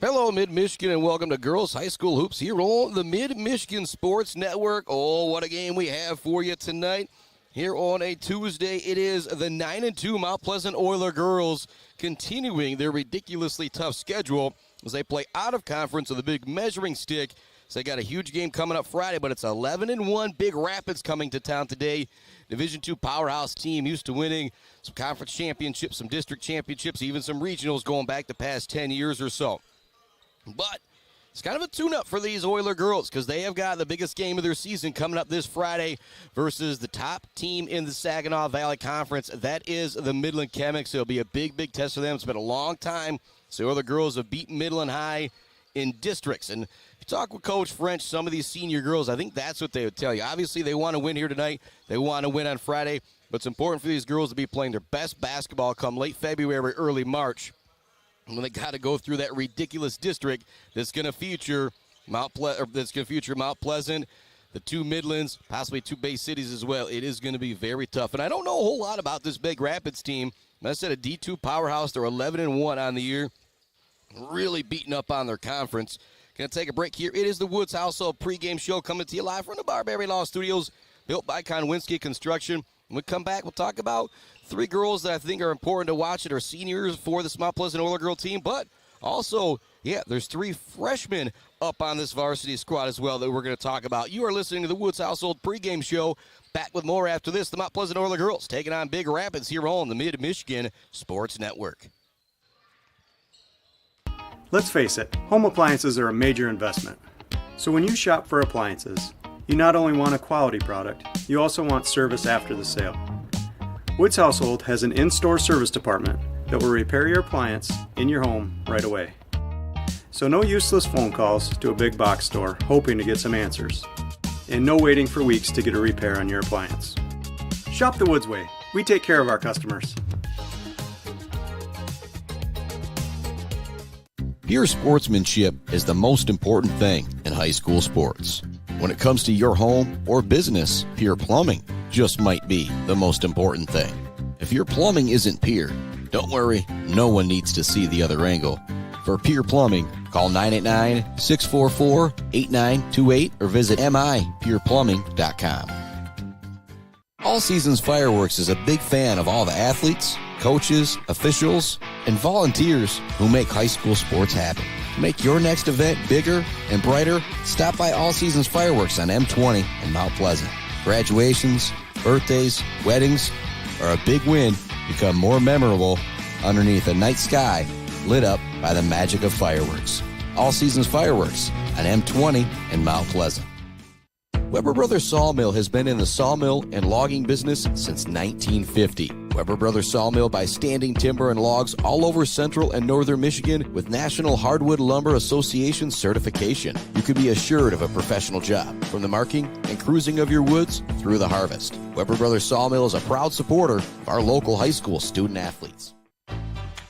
Hello, Mid-Michigan, and welcome to Girls High School Hoops here on the Mid-Michigan Sports Network. Oh, what a game we have for you tonight. Here on a Tuesday, it is the 9-2 Mount Pleasant Oiler girls continuing their ridiculously tough schedule as they play out of conference with a big measuring stick. So they got a huge game coming up Friday, but it's 11-1 Big Rapids coming to town today. Division II powerhouse team used to winning some conference championships, some district championships, even some regionals going back the past 10 years or so. But it's kind of a tune-up for these Oiler girls because they have got the biggest game of their season coming up this Friday versus the top team in the Saginaw Valley Conference. That is the Midland Chemics. It'll be a big, big test for them. It's been a long time. So the Oiler girls have beaten Midland High in districts. And if you talk with Coach French, some of these senior girls, I think that's what they would tell you. Obviously, they want to win here tonight. They want to win on Friday. But it's important for these girls to be playing their best basketball come late February, early March. And they got to go through that ridiculous district that's going to feature Mount Pleasant, the two Midlands, possibly two Bay Cities as well. It is going to be very tough. And I don't know a whole lot about this Big Rapids team. I said a D2 powerhouse. They're 11-1 on the year. Really beating up on their conference. Going to take a break here. It is the Woods Household pregame show coming to you live from the Barberry Law Studios, built by Konwinski Construction. When we come back, we'll talk about three girls that I think are important to watch that are seniors for this Mount Pleasant Oiler girl team. But also, there's three freshmen up on this varsity squad as well that we're going to talk about. You are listening to the Woods Household pregame show. Back with more after this. The Mount Pleasant Oiler girls taking on Big Rapids here on the Mid-Michigan Sports Network. Let's face it, home appliances are a major investment. So when you shop for appliances, you not only want a quality product, you also want service after the sale. Woods Household has an in-store service department that will repair your appliance in your home right away. So no useless phone calls to a big box store hoping to get some answers. And no waiting for weeks to get a repair on your appliance. Shop the Woods way. We take care of our customers. Pure sportsmanship is the most important thing in high school sports. When it comes to your home or business, Pure Plumbing just might be the most important thing. If your plumbing isn't pure, don't worry, no one needs to see the other angle. For Pure Plumbing, call 989-644-8928 or visit mipureplumbing.com. All Seasons Fireworks is a big fan of all the athletes, coaches, officials, and volunteers who make high school sports happen. To make your next event bigger and brighter, stop by All Seasons Fireworks on M20 in Mount Pleasant. Graduations, birthdays, weddings, or a big win become more memorable underneath a night sky lit up by the magic of fireworks. All Seasons Fireworks on M20 in Mount Pleasant. Weber Brothers Sawmill has been in the sawmill and logging business since 1950. Weber Brothers Sawmill buys standing timber and logs all over central and northern Michigan with National Hardwood Lumber Association certification. You can be assured of a professional job, from the marking and cruising of your woods through the harvest. Weber Brothers Sawmill is a proud supporter of our local high school student athletes.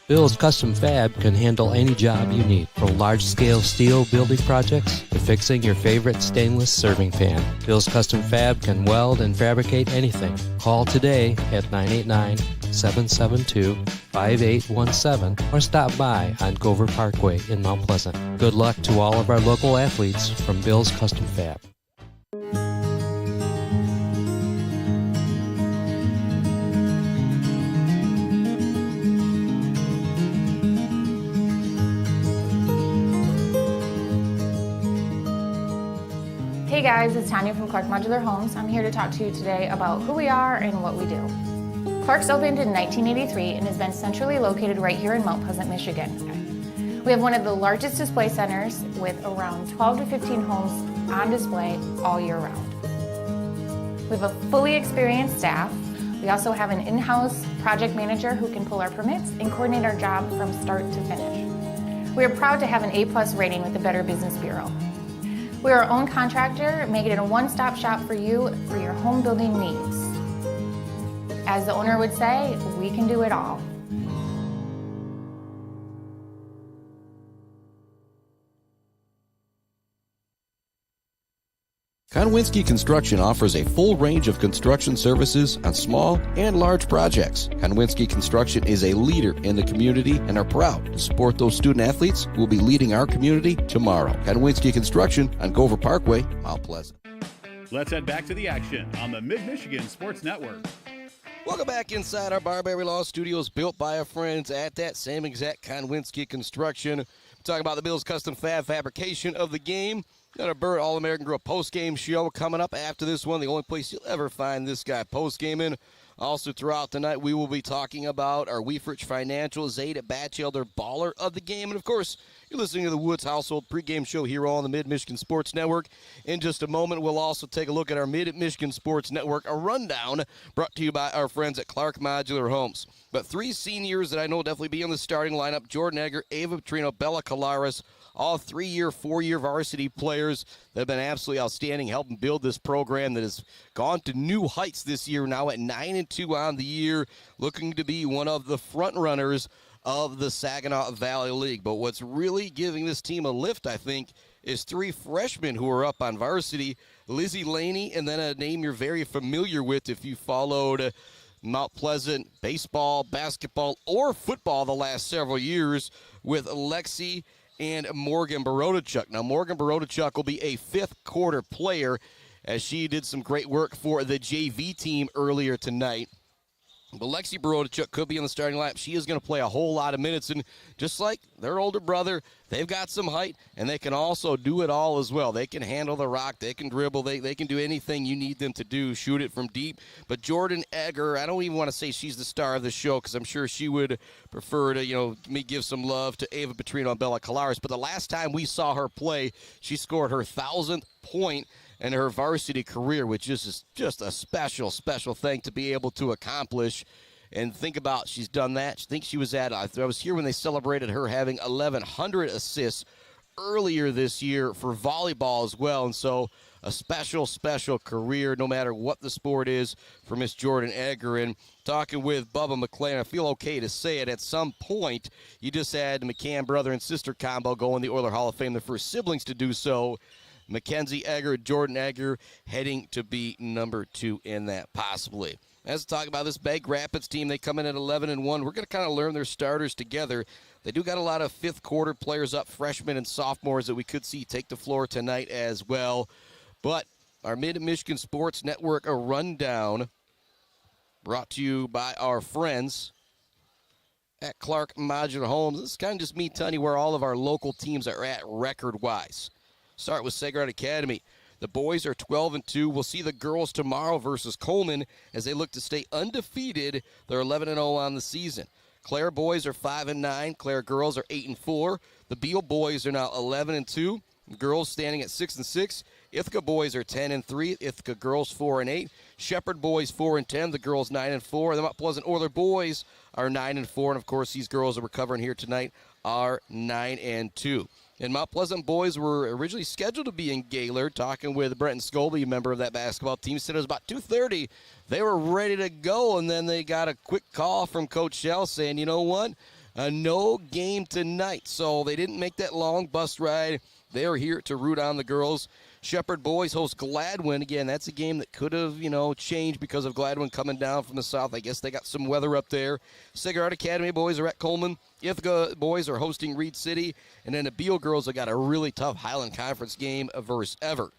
Bill's Custom Fab can handle any job you need, from large-scale steel building projects to fixing your favorite stainless serving pan. Bill's Custom Fab can weld and fabricate anything. Call today at 989-772-5817 or stop by on Gover Parkway in Mount Pleasant. Good luck to all of our local athletes from Bill's Custom Fab. Hey guys, it's Tanya from Clark Modular Homes. I'm here to talk to you today about who we are and what we do. Clark's opened in 1983 and has been centrally located right here in Mount Pleasant, Michigan. We have one of the largest display centers with around 12 to 15 homes on display all year round. We have a fully experienced staff. We also have an in-house project manager who can pull our permits and coordinate our job from start to finish. We are proud to have an A+ rating with the Better Business Bureau. We are our own contractor, making it a one-stop shop for you for your home building needs. As the owner would say, we can do it all. Konwinski Construction offers a full range of construction services on small and large projects. Konwinski Construction is a leader in the community and are proud to support those student athletes who will be leading our community tomorrow. Konwinski Construction on Gover Parkway, Mount Pleasant. Let's head back to the action on the Mid-Michigan Sports Network. Welcome back inside our Barberry Law Studios, built by our friends at that same exact Konwinski Construction. We're talking about the Bills Custom Fab fabrication of the game. Got a Bird All-American Girl post-game show coming up after this one. The only place you'll ever find this guy post-gaming. Also throughout the night, we will be talking about our Weefrich Financial, Zeta Batchelder Baller of the game. And, of course, you're listening to the Woods Household pregame show here on the Mid-Michigan Sports Network. In just a moment, we'll also take a look at our Mid-Michigan Sports Network, a rundown brought to you by our friends at Clark Modular Homes. But three seniors that I know will definitely be in the starting lineup: Jordan Egger, Ava Petrino, Bella Colares, all 3-year, 4-year varsity players that have been absolutely outstanding, helping build this program that has gone to new heights this year, now at 9-2 on the year, looking to be one of the front runners of the Saginaw Valley League. But what's really giving this team a lift, I think, is three freshmen who are up on varsity: Lizzie Laney, and then a name you're very familiar with if you followed Mount Pleasant baseball, basketball, or football the last several years, with Lexi and Morgan Borodachuk. Now, Morgan Borodachuk will be a fifth-quarter player, as she did some great work for the JV team earlier tonight. But Lexi Borodachuk could be in the starting lineup. She is going to play a whole lot of minutes, and just like their older brother, they've got some height, and they can also do it all as well. They can handle the rock, they can dribble, they can do anything you need them to do, shoot it from deep. But Jordan Egger, I don't even want to say she's the star of the show, because I'm sure she would prefer to, me give some love to Ava Petrino and Bella Colares. But the last time we saw her play, she scored her 1,000th point in her varsity career, which is just a special, special thing to be able to accomplish. And think about, she's done that. I think she was at, I was here when they celebrated her having 1,100 assists earlier this year for volleyball as well. And so a special, special career, no matter what the sport is, for Miss Jordan Egger. And talking with Bubba McLean, I feel okay to say it, at some point, you just had McCann brother and sister combo go in the Oiler Hall of Fame, the first siblings to do so. Mackenzie Egger, Jordan Egger, heading to be number 2 in that, possibly. As we talk about this Big Rapids team, they come in at 11-1. We're going to kind of learn their starters together. They do got a lot of fifth-quarter players up, freshmen and sophomores that we could see take the floor tonight as well. But our Mid-Michigan Sports Network, a rundown brought to you by our friends at Clark Modular Homes. This is kind of just me telling you where all of our local teams are at record-wise. Start with Sagrada Academy. The boys are 12-2. We'll see the girls tomorrow versus Coleman as they look to stay undefeated. They're 11-0 on the season. Clare boys are 5-9. Clare girls are 8-4. The Beal boys are now 11-2. Girls standing at 6-6. Ithaca boys are 10-3. Ithaca girls 4-8. Shepherd boys 4-10. The girls 9-4. The Mount Pleasant Oiler boys are 9-4. And of course, these girls that we're covering here tonight are 9-2. And Mount Pleasant boys were originally scheduled to be in Gaylord. Talking with Brenton Scobie, a member of that basketball team, said it was about 2:30. They were ready to go, and then they got a quick call from Coach Shell saying, you know what, no game tonight. So they didn't make that long bus ride. They are here to root on the girls. Shepherd boys host Gladwin. Again, that's a game that could have, changed because of Gladwin coming down from the south. I guess they got some weather up there. Sagard Academy boys are at Coleman. Ithaca boys are hosting Reed City. And then the Beal girls have got a really tough Highland Conference game versus Everett.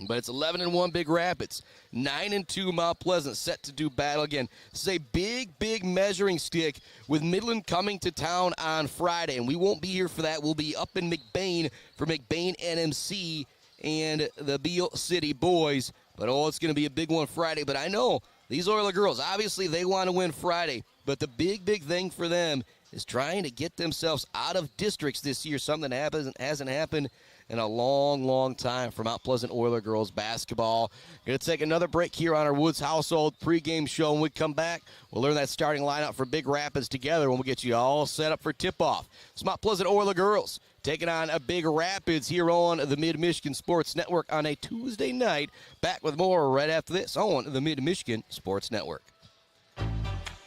But it's 11-1 Big Rapids, 9-2 Mount Pleasant, set to do battle again. This is a big, big measuring stick with Midland coming to town on Friday. And we won't be here for that. We'll be up in McBain for McBain NMC and the Beal City boys. But, it's going to be a big one Friday. But I know these Oiler girls, obviously they want to win Friday. But the big, big thing for them is trying to get themselves out of districts this year, something that hasn't happened in a long, long time for Mount Pleasant Oiler girls basketball. Going to take another break here on our Woods Household pregame show. When we come back, we'll learn that starting lineup for Big Rapids together when we get you all set up for tip-off. It's Mount Pleasant Oiler girls taking on a Big Rapids here on the Mid-Michigan Sports Network on a Tuesday night. Back with more right after this on the Mid-Michigan Sports Network.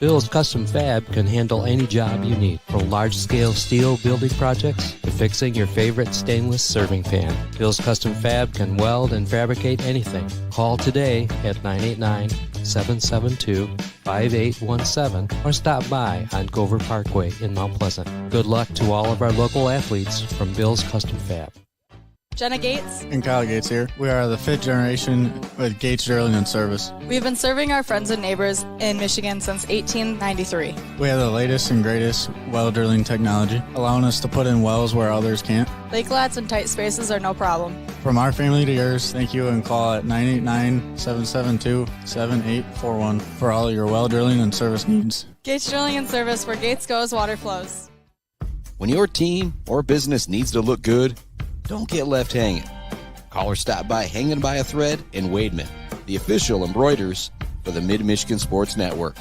Bill's Custom Fab can handle any job you need, from large-scale steel building projects to fixing your favorite stainless serving pan. Bill's Custom Fab can weld and fabricate anything. Call today at 989-772-5817 or stop by on Gover Parkway in Mount Pleasant. Good luck to all of our local athletes from Bill's Custom Fab. Jenna Gates. And Kyle Gates here. We are the 5th generation with Gates Drilling and Service. We've been serving our friends and neighbors in Michigan since 1893. We have the latest and greatest well drilling technology, allowing us to put in wells where others can't. Lake lots and tight spaces are no problem. From our family to yours, thank you, and call at 989-772-7841 for all your well drilling and service needs. Gates Drilling and Service, where Gates goes, water flows. When your team or business needs to look good, don't get left hanging. Call or stop by Hanging by a Thread in Wademan, the official embroiders for the Mid-Michigan Sports Network.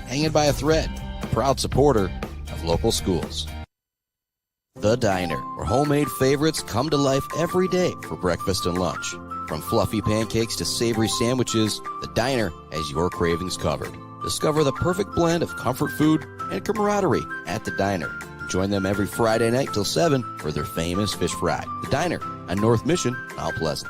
Hanging by a Thread, a proud supporter of local schools. The Diner, where homemade favorites come to life every day for breakfast and lunch. From fluffy pancakes to savory sandwiches, The Diner has your cravings covered. Discover the perfect blend of comfort food and camaraderie at The Diner. Join them every Friday night till 7 for their famous fish fry. The Diner on North Mission, Mount Pleasant.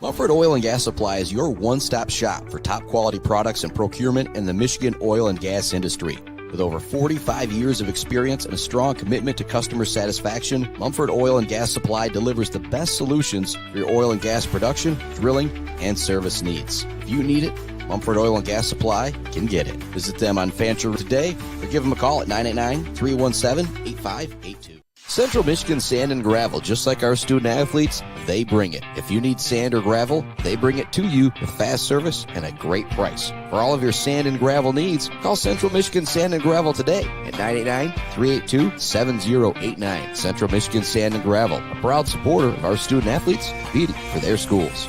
Mumford Oil and Gas Supply is your one-stop shop for top quality products and procurement in the Michigan oil and gas industry. With over 45 years of experience and a strong commitment to customer satisfaction, Mumford Oil and Gas Supply delivers the best solutions for your oil and gas production, drilling, and service needs. If you need it, Mumford Oil and Gas Supply can get it. Visit them on Fancher today or give them a call at 989-317-8582. Central Michigan Sand and Gravel, just like our student athletes, they bring it. If you need sand or gravel, they bring it to you with fast service and a great price. For all of your sand and gravel needs, call Central Michigan Sand and Gravel today at 989-382-7089. Central Michigan Sand and Gravel, a proud supporter of our student athletes competing for their schools.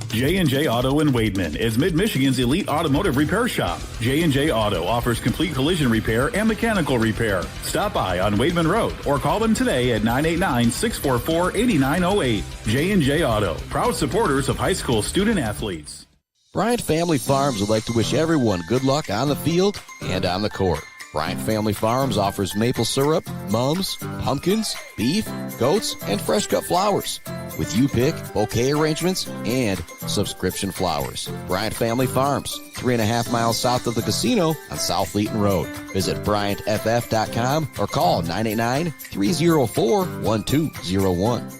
J&J Auto in Wademan is Mid-Michigan's elite automotive repair shop. J&J Auto offers complete collision repair and mechanical repair. Stop by on Wademan Road or call them today at 989-644-8908. J&J Auto, proud supporters of high school student athletes. Bryant Family Farms would like to wish everyone good luck on the field and on the court. Bryant Family Farms offers maple syrup, mums, pumpkins, beef, goats, and fresh cut flowers. With you pick, bouquet arrangements, and subscription flowers. Bryant Family Farms, 3.5 miles south of the casino on South Leeton Road. Visit BryantFF.com or call 989-304-1201.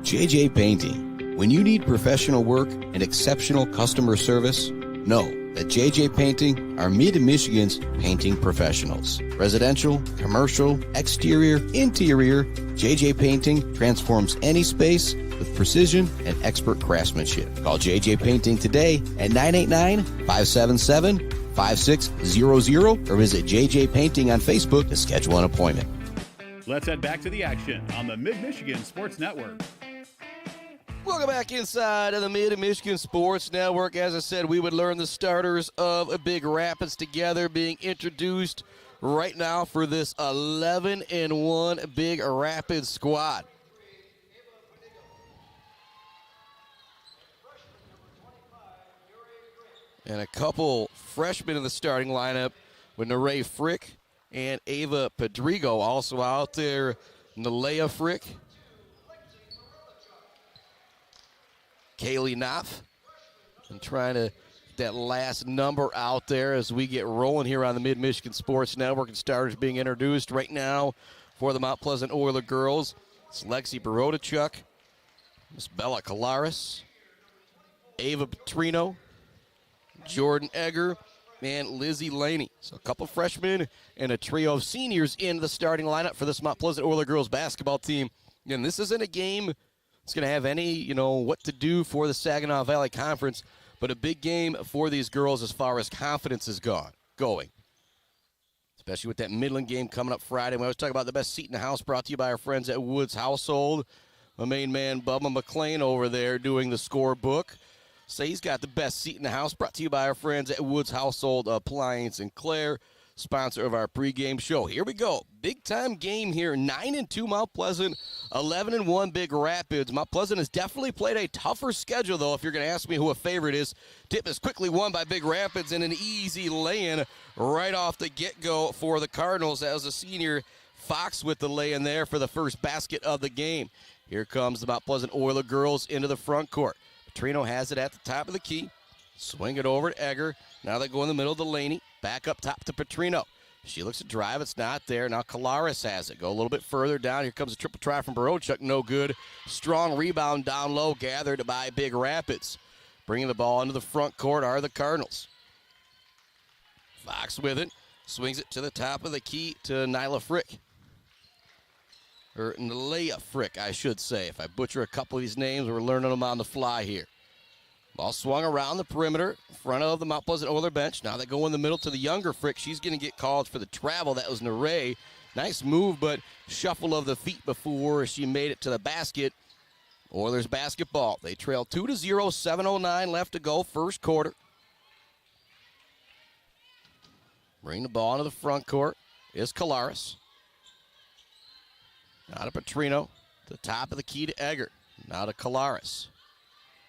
JJ Painting. When you need professional work and exceptional customer service, know that JJ Painting are Mid-Michigan's painting professionals. Residential, commercial, exterior, interior, JJ Painting transforms any space with precision and expert craftsmanship. Call JJ Painting today at 989-577-5600 or visit JJ Painting on Facebook to schedule an appointment. Let's head back to the action on the Mid-Michigan Sports Network. Welcome back inside of the Mid-Michigan Sports Network. As I said, we would learn the starters of Big Rapids together being introduced right now for this 11-1 Big Rapids squad. And a couple freshmen in the starting lineup with Neray Frick and Ava Pedrigo also out there. Nalea Frick, Kaylee Knopf, and trying to get that last number out there as we get rolling here on the Mid-Michigan Sports Network, and starters being introduced right now for the Mount Pleasant Oiler girls. It's Lexi Borodachuk, Miss Bella Kalaris, Ava Petrino, Jordan Egger, and Lizzie Laney. So a couple freshmen and a trio of seniors in the starting lineup for this Mount Pleasant Oiler girls basketball team. And this isn't a game it's going to have any, what to do for the Saginaw Valley Conference, but a big game for these girls as far as confidence is going. Especially with that Midland game coming up Friday. We always talk about the best seat in the house, brought to you by our friends at Woods Household. My main man, Bubba McLean, over there doing the scorebook. Say he's got the best seat in the house, brought to you by our friends at Woods Household Appliance in Clare, sponsor of our pregame show. Here we go. Big-time game here, 9-2 Mount Pleasant 11-1 Big Rapids. Mount Pleasant has definitely played a tougher schedule, though, if you're going to ask me who a favorite is. Tip is quickly won by Big Rapids in an easy lay-in right off the get-go for the Cardinals. That was a senior Fox with the lay-in there for the first basket of the game. Here comes the Mount Pleasant Oiler girls into the front court. Petrino has it at the top of the key. Swing it over to Egger. Now they go in the middle to Laney. Back up top to Petrino. She looks to drive. It's not there. Now Kolaris has it. Go a little bit further down. Here comes a triple try from Barochuk. No good. Strong rebound down low gathered by Big Rapids. Bringing the ball into the front court are the Cardinals. Fox with it. Swings it to the top of the key to Nyla Frick. Or Nalea Frick, I should say. If I butcher a couple of these names, we're learning them on the fly here. Ball swung around the perimeter, in front of the Mount Pleasant Oiler bench. Now they go in the middle to the younger Frick. She's going to get called for the travel. That was Neray. Nice move, but shuffle of the feet before she made it to the basket. Oilers basketball. They trail 2-0, 7:09 left to go, first quarter. Bring the ball into the front court is Kolaris. Now to Petrino, to the top of the key to Egger. Now to Kolaris.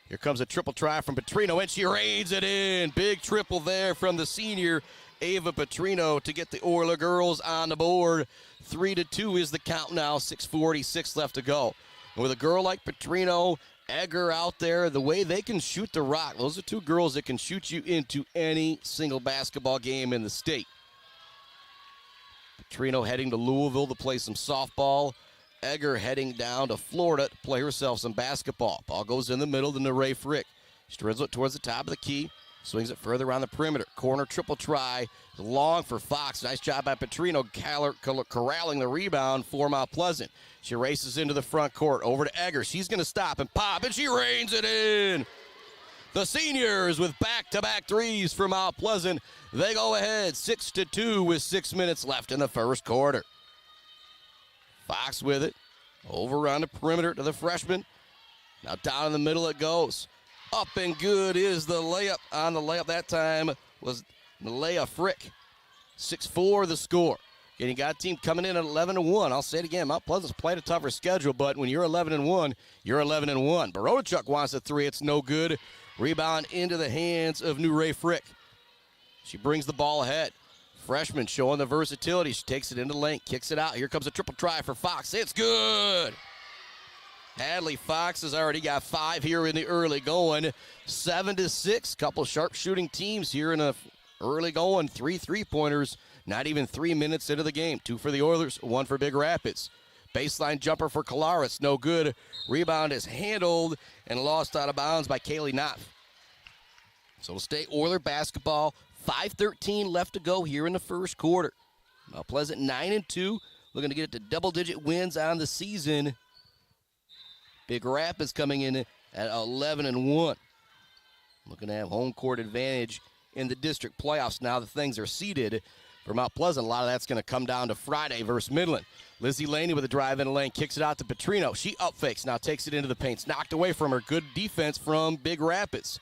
Here comes a triple try from Petrino, and she rains it in. Big triple there from the senior Ava Petrino to get the Oiler girls on the board. 3-2 is the count now, 6:46 left to go. And with a girl like Petrino, Egger out there, the way they can shoot the rock, those are two girls that can shoot you into any single basketball game in the state. Petrino heading to Louisville to play some softball. Egger heading down to Florida to play herself some basketball. Ball goes in the middle to Neray Frick. She drills it towards the top of the key. Swings it further around the perimeter. Corner triple try. Long for Fox. Nice job by Petrino corralling the rebound for Mount Pleasant. She races into the front court. Over to Egger. She's going to stop and pop, and she rains it in. The seniors with back-to-back threes for Mount Pleasant. They go ahead 6-2 with 6 minutes left in the first quarter. Fox with it. Over on the perimeter to the freshman. Now down in the middle it goes. Up and good is the layup. On the layup that time was Nalea Frick. 6-4 the score. And you got a team coming in at 11-1. I'll say it again. Mount Pleasant's played a tougher schedule, but when you're 11-1, you're 11-1. Barochuk wants a three. It's no good. Rebound into the hands of Neray Frick. She brings the ball ahead. Freshman showing the versatility. She takes it into the lane, kicks it out. Here comes a triple try for Fox. It's good. Hadley Fox has already got 5 here in the early going. 7-6. Couple sharp shooting teams here in the early going. 3 3-pointers. Not even 3 minutes into the game. 2 for the Oilers, 1 for Big Rapids. Baseline jumper for Kolaris. No good. Rebound is handled and lost out of bounds by Kaylee Knopf. So we'll stay Oiler basketball. 5:13 left to go here in the first quarter. Mount Pleasant 9-2, looking to get it to double-digit wins on the season. Big Rapids coming in at 11-1. Looking to have home court advantage in the district playoffs now that things are seeded. For Mount Pleasant, a lot of that's going to come down to Friday versus Midland. Lizzie Laney with a drive in the lane, kicks it out to Petrino. She up fakes, now takes it into the paint. It's knocked away from her. Good defense from Big Rapids.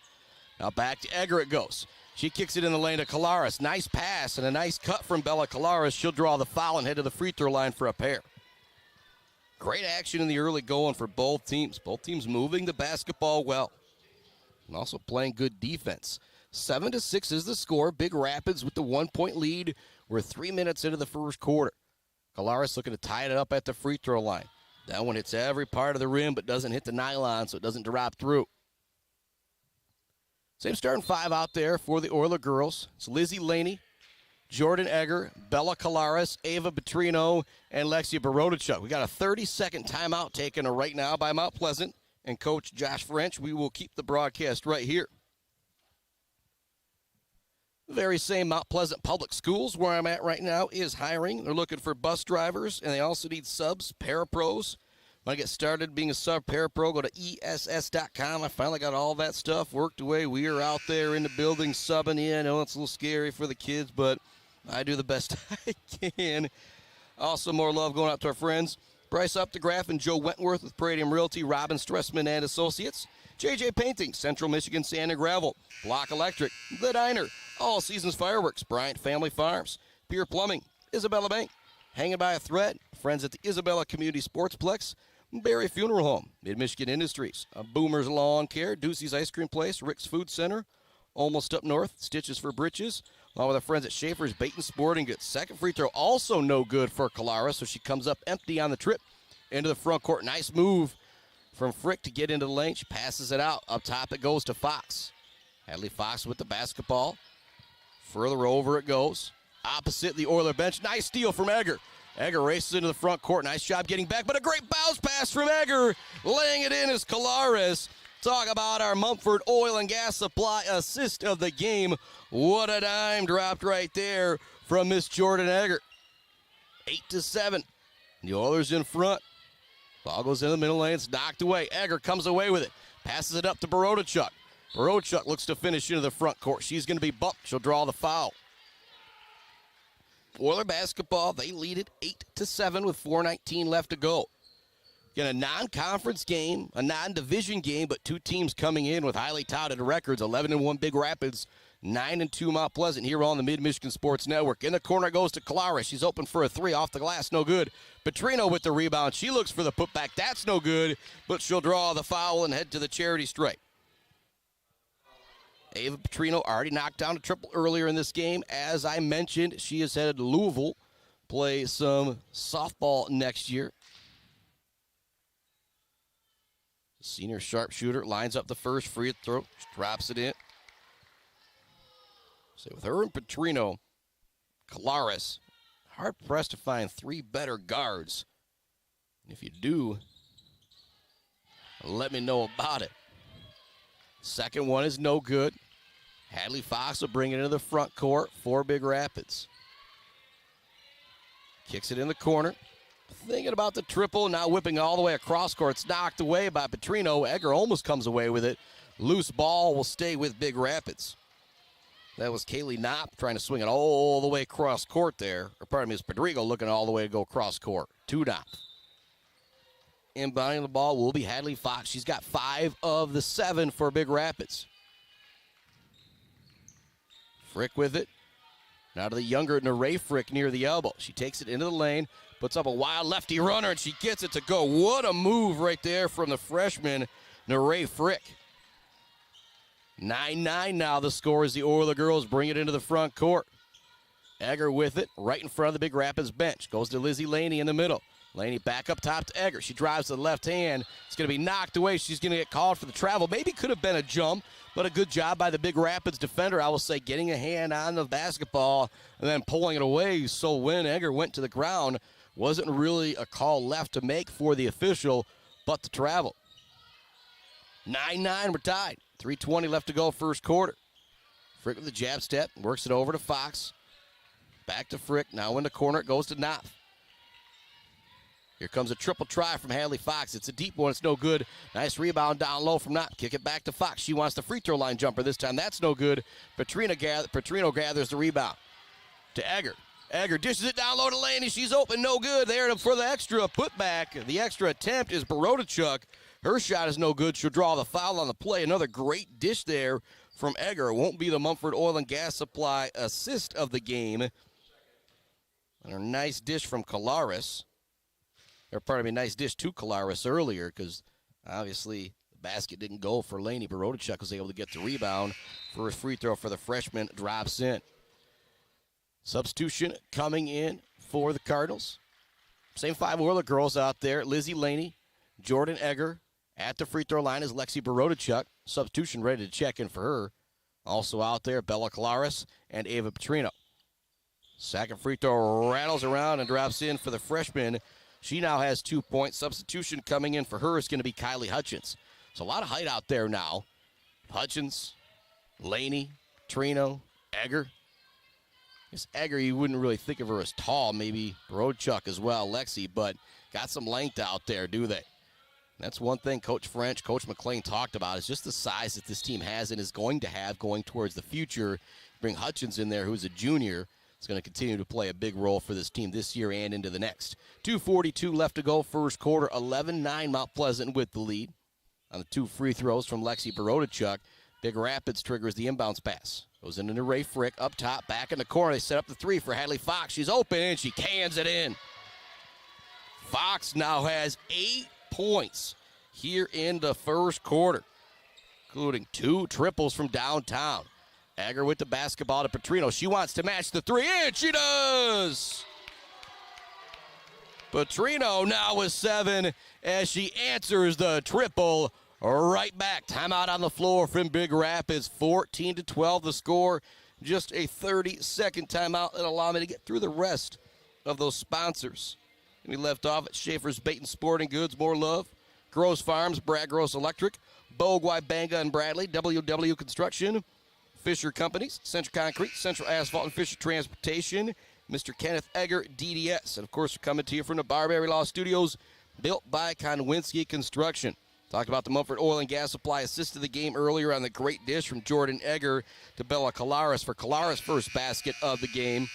Now back to Egger it goes. She kicks it in the lane to Kolaris. Nice pass and a nice cut from Bella Kolaris. She'll draw the foul and head to the free throw line for a pair. Great action in the early going for both teams. Both teams moving the basketball well. And also playing good defense. 7-6 is the score. Big Rapids with the 1-point lead. We're 3 minutes into the first quarter. Kolaris looking to tie it up at the free throw line. That one hits every part of the rim but doesn't hit the nylon, so it doesn't drop through. Same starting 5 out there for the Oiler girls. It's Lizzie Laney, Jordan Egger, Bella Kolaris, Ava Petrino, and Lexia Barochuk. We got a 30-second timeout taken right now by Mount Pleasant and Coach Josh French. We will keep the broadcast right here. The very same Mount Pleasant Public Schools where I'm at right now is hiring. They're looking for bus drivers, and they also need subs, parapros. Want to get started being a sub parapro, go to ESS.com. I finally got all that stuff worked away. We are out there in the building subbing in. I know it's a little scary for the kids, but I do the best I can. Also, more love going out to our friends Bryce Updegraff and Joe Wentworth with Palladium Realty, Robin Stressman and Associates, JJ Painting, Central Michigan Sand and Gravel, Block Electric, The Diner, All Seasons Fireworks, Bryant Family Farms, Pure Plumbing, Isabella Bank, Hanging by a Thread, friends at the Isabella Community Sportsplex, Barry Funeral Home, Mid-Michigan Industries, Boomer's Lawn Care, Ducey's Ice Cream Place, Rick's Food Center, Almost Up North, Stitches for Britches, along with our friends at Schaefer's Bait and Sporting Goods. Second free throw also no good for Kalara, so she comes up empty on the trip into the front court. Nice move from Frick to get into the lane. She passes it out. Up top it goes to Fox. Hadley Fox with the basketball. Further over it goes. Opposite the Oiler bench. Nice steal from Egger. Egger races into the front court. Nice job getting back, but a great bounce pass from Egger. Laying it in is Colares. Talk about our Mumford Oil and Gas Supply assist of the game. What a dime dropped right there from Miss Jordan Egger. 8-7. The Oilers in front. Ball goes in the middle lane. It's knocked away. Egger comes away with it. Passes it up to Barodachuk. Barodachuk looks to finish into the front court. She's going to be bumped. She'll draw the foul. Oiler basketball, they lead it 8-7 with 4:19 left to go. Again, a non-conference game, a non-division game, but two teams coming in with highly touted records. 11-1 Big Rapids, 9-2 Mount Pleasant here on the Mid-Michigan Sports Network. In the corner goes to Clara. She's open for a three off the glass, no good. Petrino with the rebound. She looks for the putback. That's no good, but she'll draw the foul and head to the charity stripe. Ava Petrino already knocked down a triple earlier in this game. As I mentioned, she is headed to Louisville, play some softball next year. Senior sharpshooter lines up the first free throw, drops it in. So with her and Petrino, Colares, hard-pressed to find three better guards. And if you do, let me know about it. Second one is no good. Hadley Fox will bring it into the front court for Big Rapids. Kicks it in the corner. Thinking about the triple, now whipping all the way across court. It's knocked away by Petrino. Egger almost comes away with it. Loose ball will stay with Big Rapids. That was Kaylee Knopp trying to swing it all the way across court there. Or pardon me, it's Pedrigo looking all the way to go across court. To Knopp. Inbounding the ball will be Hadley Fox. She's got 5 of the 7 for Big Rapids. Frick with it. Now to the younger Neray Frick near the elbow. She takes it into the lane, puts up a wild lefty runner, and she gets it to go. What a move right there from the freshman, Neray Frick. 9-9 now the score as the Oiler girls bring it into the front court. Egger with it, right in front of the Big Rapids bench. Goes to Lizzie Laney in the middle. Laney back up top to Egger. She drives to the left hand. It's going to be knocked away. She's going to get called for the travel. Maybe could have been a jump, but a good job by the Big Rapids defender, I will say, getting a hand on the basketball and then pulling it away. So when Egger went to the ground, wasn't really a call left to make for the official, but the travel. 9-9, we're tied. 3:20 left to go first quarter. Frick with the jab step, works it over to Fox. Back to Frick. Now in the corner, it goes to Knopf. Here comes a triple try from Hadley Fox. It's a deep one. It's no good. Nice rebound down low from Knopf. Kick it back to Fox. She wants the free throw line jumper this time. That's no good. Petrino gathers the rebound to Egger. Egger dishes it down low to Laney. She's open. No good. There for the extra putback. The extra attempt is Barodachuk. Her shot is no good. She'll draw the foul on the play. Another great dish there from Egger. It won't be the Mumford Oil and Gas Supply assist of the game. And a nice dish from Colares. Or pardon me, nice dish to Colares earlier because obviously the basket didn't go for Laney. Barodachuk was able to get the rebound. First free throw for the freshman drops in. Substitution coming in for the Cardinals. Same 5 Oiler girls out there. Lizzie Laney, Jordan Egger. At the free throw line is Lexi Barodachuk. Substitution ready to check in for her. Also out there, Bella Colares and Ava Petrino. Second free throw rattles around and drops in for the freshman. She now has 2 points. Substitution coming in for her is going to be Kylie Hutchins. So a lot of height out there now. Hutchins, Laney, Trino, Egger. This Egger, you wouldn't really think of her as tall. Maybe Barodachuk as well, Lexi, but got some length out there, do they? That's one thing Coach French, Coach McLean talked about is just the size that this team has and is going to have going towards the future. Bring Hutchins in there, who's a junior. It's going to continue to play a big role for this team this year and into the next. 2:42 left to go first quarter. 11-9 Mount Pleasant with the lead. On the 2 free throws from Lexi Barodachuk, Big Rapids triggers the inbounds pass. Goes into Neray Frick up top, back in the corner. They set up the 3 for Hadley Fox. She's open and she cans it in. Fox now has 8 points here in the first quarter, including 2 triples from downtown. Egger with the basketball to Petrino. She wants to match the 3, and she does! Petrino now with 7 as she answers the triple right back. Timeout on the floor from Big Rapids. 14-12 the score. Just a 30-second timeout that allowed me to get through the rest of those sponsors. We left off at Schaefer's Bait and Sporting Goods, More Love, Gross Farms, Brad Gross Electric, Bogwai, Banga and Bradley, WW Construction, Fisher Companies, Central Concrete, Central Asphalt and Fisher Transportation, Mr. Kenneth Egger, DDS. And, of course, we're coming to you from the Barbary Law Studios, built by Konwinski Construction. Talked about the Mumford Oil and Gas Supply. Assisted the game earlier on the great dish from Jordan Egger to Bella Colares for Colares' first basket of the game.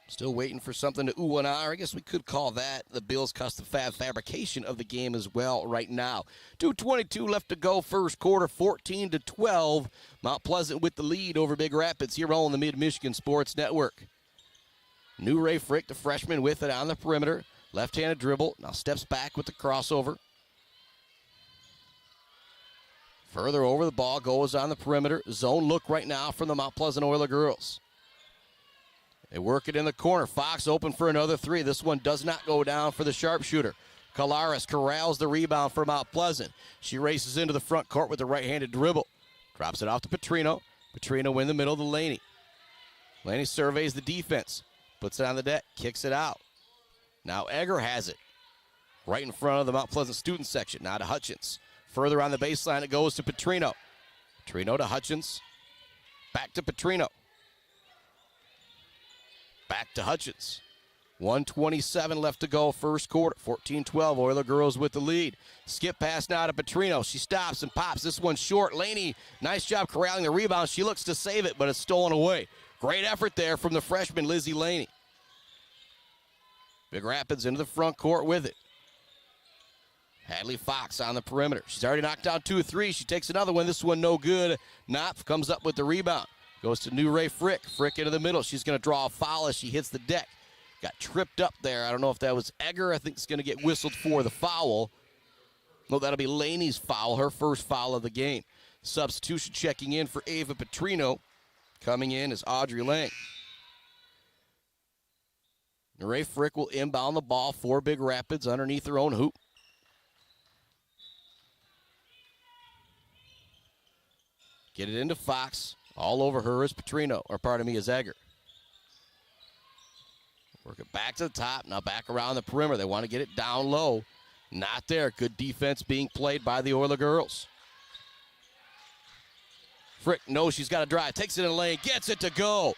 Still waiting for something to ooh and ah. I guess we could call that the Bills Custom Fab fabrication of the game as well right now. 2:22 left to go, first quarter, 14-12. Mount Pleasant with the lead over Big Rapids here on the Mid-Michigan Sports Network. New Ray Frick, the freshman, with it on the perimeter. Left-handed dribble. Now steps back with the crossover. Further over, the ball goes on the perimeter. Zone look right now from the Mount Pleasant Oiler girls. They work it in the corner. Fox open for another 3. This one does not go down for the sharpshooter. Colares corrals the rebound for Mount Pleasant. She races into the front court with the right-handed dribble. Drops it off to Petrino. Petrino in the middle to Laney. Laney surveys the defense. Puts it on the deck. Kicks it out. Now Egger has it. Right in front of the Mount Pleasant student section. Now to Hutchins. Further on the baseline, it goes to Petrino. Petrino to Hutchins. Back to Petrino. Back to Hutchins. 1:27 left to go, first quarter. 14-12, Oiler girls with the lead. Skip pass now to Petrino. She stops and pops. This one short. Laney, nice job corralling the rebound. She looks to save it, but it's stolen away. Great effort there from the freshman, Lizzie Laney. Big Rapids into the front court with it. Hadley Fox on the perimeter. She's already knocked down 2 3. She takes another one. This one no good. Knopf comes up with the rebound. Goes to New Ray Frick. Frick into the middle. She's going to draw a foul as she hits the deck. Got tripped up there. I don't know if that was Egger. I think it's going to get whistled for the foul. No, that'll be Laney's foul, her first foul of the game. Substitution checking in for Ava Petrino. Coming in is Audrey Lang. New Ray Frick will inbound the ball for Big Rapids underneath her own hoop. Get it into Fox. All over her is Petrino, or pardon me, is Egger. Work it back to the top, now back around the perimeter. They want to get it down low. Not there. Good defense being played by the Oiler girls. Frick knows she's got to drive. Takes it in the lane, gets it to go.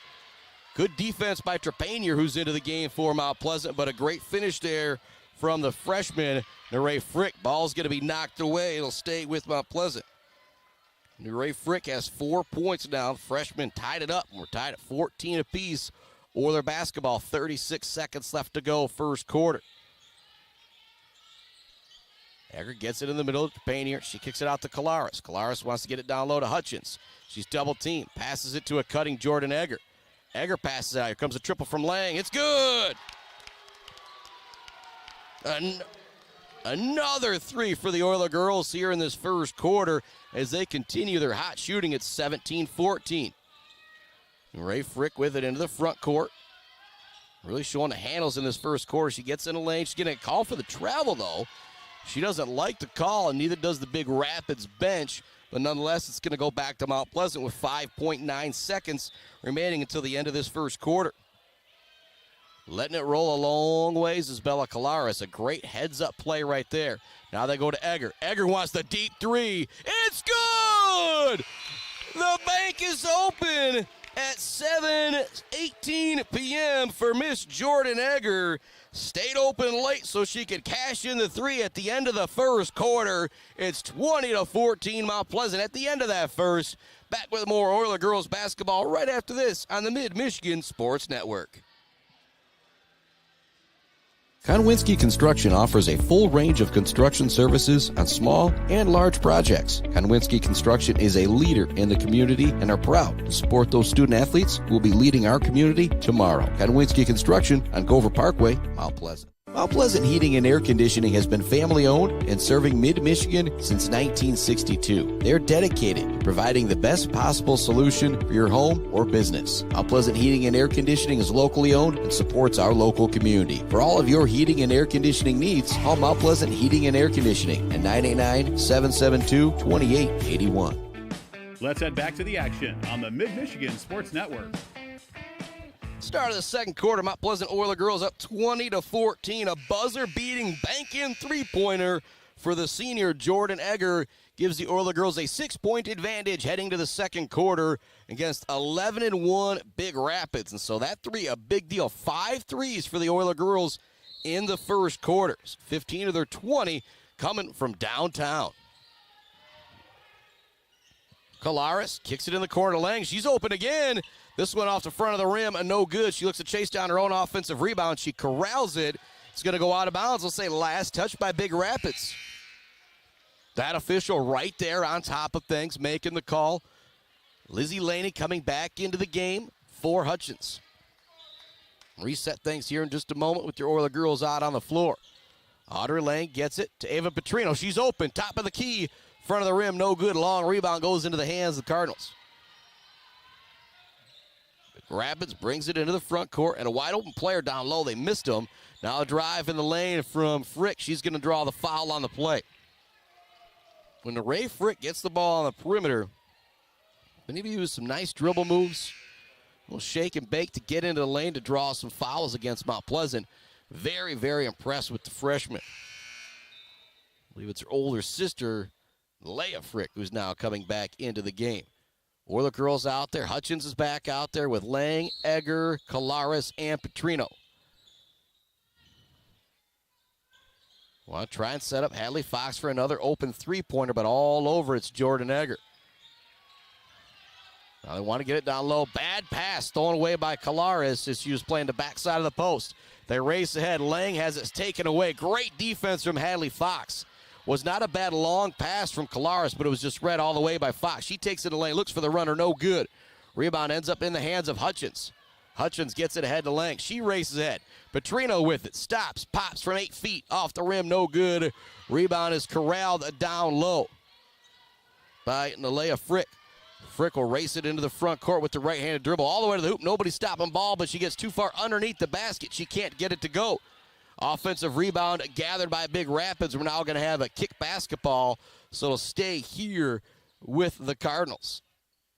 Good defense by Trepanier, who's into the game for Mount Pleasant, but a great finish there from the freshman, Neray Frick. Ball's going to be knocked away. It'll stay with Mount Pleasant. Ray Frick has 4 points now. Freshman tied it up. We're tied at 14 apiece. Oiler basketball, 36 seconds left to go, first quarter. Egger gets it in the middle of Trepanier. She kicks it out to Colares. Colares wants to get it down low to Hutchins. She's double teamed. Passes it to a cutting Jordan Egger. Egger passes it out. Here comes a triple from Lang. It's good! Another 3 for the Oiler girls here in this first quarter as they continue their hot shooting at 17-14. Ray Frick with it into the front court. Really showing the handles in this first quarter. She gets in the lane. She's getting a call for the travel, though. She doesn't like the call, and neither does the Big Rapids bench. But nonetheless, it's going to go back to Mount Pleasant with 5.9 seconds remaining until the end of this first quarter. Letting it roll a long ways is Bella Colares. A great heads-up play right there. Now they go to Egger. Egger wants the deep 3. It's good! The bank is open at 7:18 p.m. for Miss Jordan Egger. Stayed open late so she could cash in the 3 at the end of the first quarter. It's 20-14 Mount Pleasant at the end of that first. Back with more Oiler girls basketball right after this on the Mid-Michigan Sports Network. Konwinski Construction offers a full range of construction services on small and large projects. Konwinski Construction is a leader in the community and are proud to support those student athletes who will be leading our community tomorrow. Konwinski Construction on Gover Parkway, Mount Pleasant. Mount Pleasant Heating and Air Conditioning has been family-owned and serving Mid-Michigan since 1962. They're dedicated to providing the best possible solution for your home or business. Mount Pleasant Heating and Air Conditioning is locally owned and supports our local community. For all of your heating and air conditioning needs, call Mount Pleasant Heating and Air Conditioning at 989-772-2881. Let's head back to the action on the Mid-Michigan Sports Network. Start of the second quarter, Mount Pleasant Oiler girls up 20-14. A buzzer-beating bank-in three-pointer for the senior Jordan Egger gives the Oiler girls a 6-point advantage heading to the second quarter against 11-1 Big Rapids. And so that three, a big deal. 5 threes for the Oiler girls in the first quarters. 15 of their 20 coming from downtown. Kolaris kicks it in the corner to Lang. She's open again. This one off the front of the rim, and no good. She looks to chase down her own offensive rebound. She corrals it. It's going to go out of bounds. We'll say last touch by Big Rapids. That official right there on top of things, making the call. Lizzie Laney coming back into the game for Hutchins. Reset things here in just a moment with your Oiler girls out on the floor. Audrey Lang gets it to Ava Petrino. She's open, top of the key, front of the rim, no good. Long rebound goes into the hands of the Cardinals. Rapids brings it into the front court, and a wide open player down low. They missed him. Now a drive in the lane from Frick. She's going to draw the foul on the play. When Ray Frick gets the ball on the perimeter, then he used some nice dribble moves. A little shake and bake to get into the lane to draw some fouls against Mount Pleasant. Very, very impressed with the freshman. I believe it's her older sister, Leah Frick, who's now coming back into the game. Oiler girls out there. Hutchins is back out there with Lang, Egger, Kolaris, and Petrino. Want to try and set up Hadley Fox for another open three-pointer, but all over it's Jordan Egger. Now they want to get it down low. Bad pass thrown away by Kolaris as she was playing the backside of the post. They race ahead. Lang has it taken away. Great defense from Hadley Fox. Was not a bad long pass from Kolaris, but it was just read all the way by Fox. She takes it in the lane, looks for the runner, no good. Rebound ends up in the hands of Hutchins. Hutchins gets it ahead to Lang. She races ahead. Petrino with it, stops, pops from 8 feet, off the rim, no good. Rebound is corralled down low by Nalea Frick. Frick will race it into the front court with the right-handed dribble all the way to the hoop. Nobody stopping ball, but she gets too far underneath the basket. She can't get it to go. Offensive rebound gathered by Big Rapids. We're now going to have a kick basketball, so it'll stay here with the Cardinals.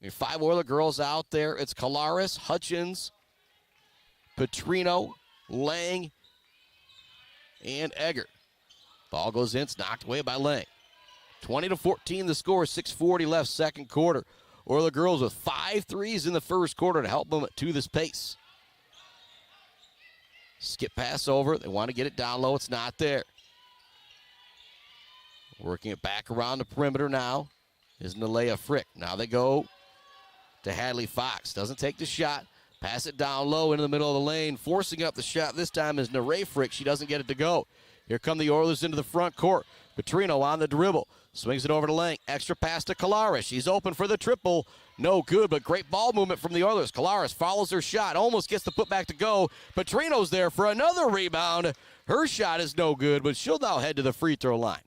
5 Oiler girls out there. It's Kolaris, Hutchins, Petrino, Lang, and Egger. Ball goes in. It's knocked away by Lang. 20-14 the score. 6:40 left, second quarter. Oiler girls with 5 threes in the first quarter to help them to this pace. Skip pass over. They want to get it down low. It's not there. Working it back around the perimeter now is Nalea Frick. Now they go to Hadley Fox. Doesn't take the shot. Pass it down low into the middle of the lane. Forcing up the shot this time is Nalea Frick. She doesn't get it to go. Here come the Oilers into the front court. Petrino on the dribble. Swings it over to Lang. Extra pass to Kolaris. She's open for the triple. No good, but great ball movement from the Oilers. Kolaris follows her shot. Almost gets the putback to go. Petrino's there for another rebound. Her shot is no good, but she'll now head to the free throw line.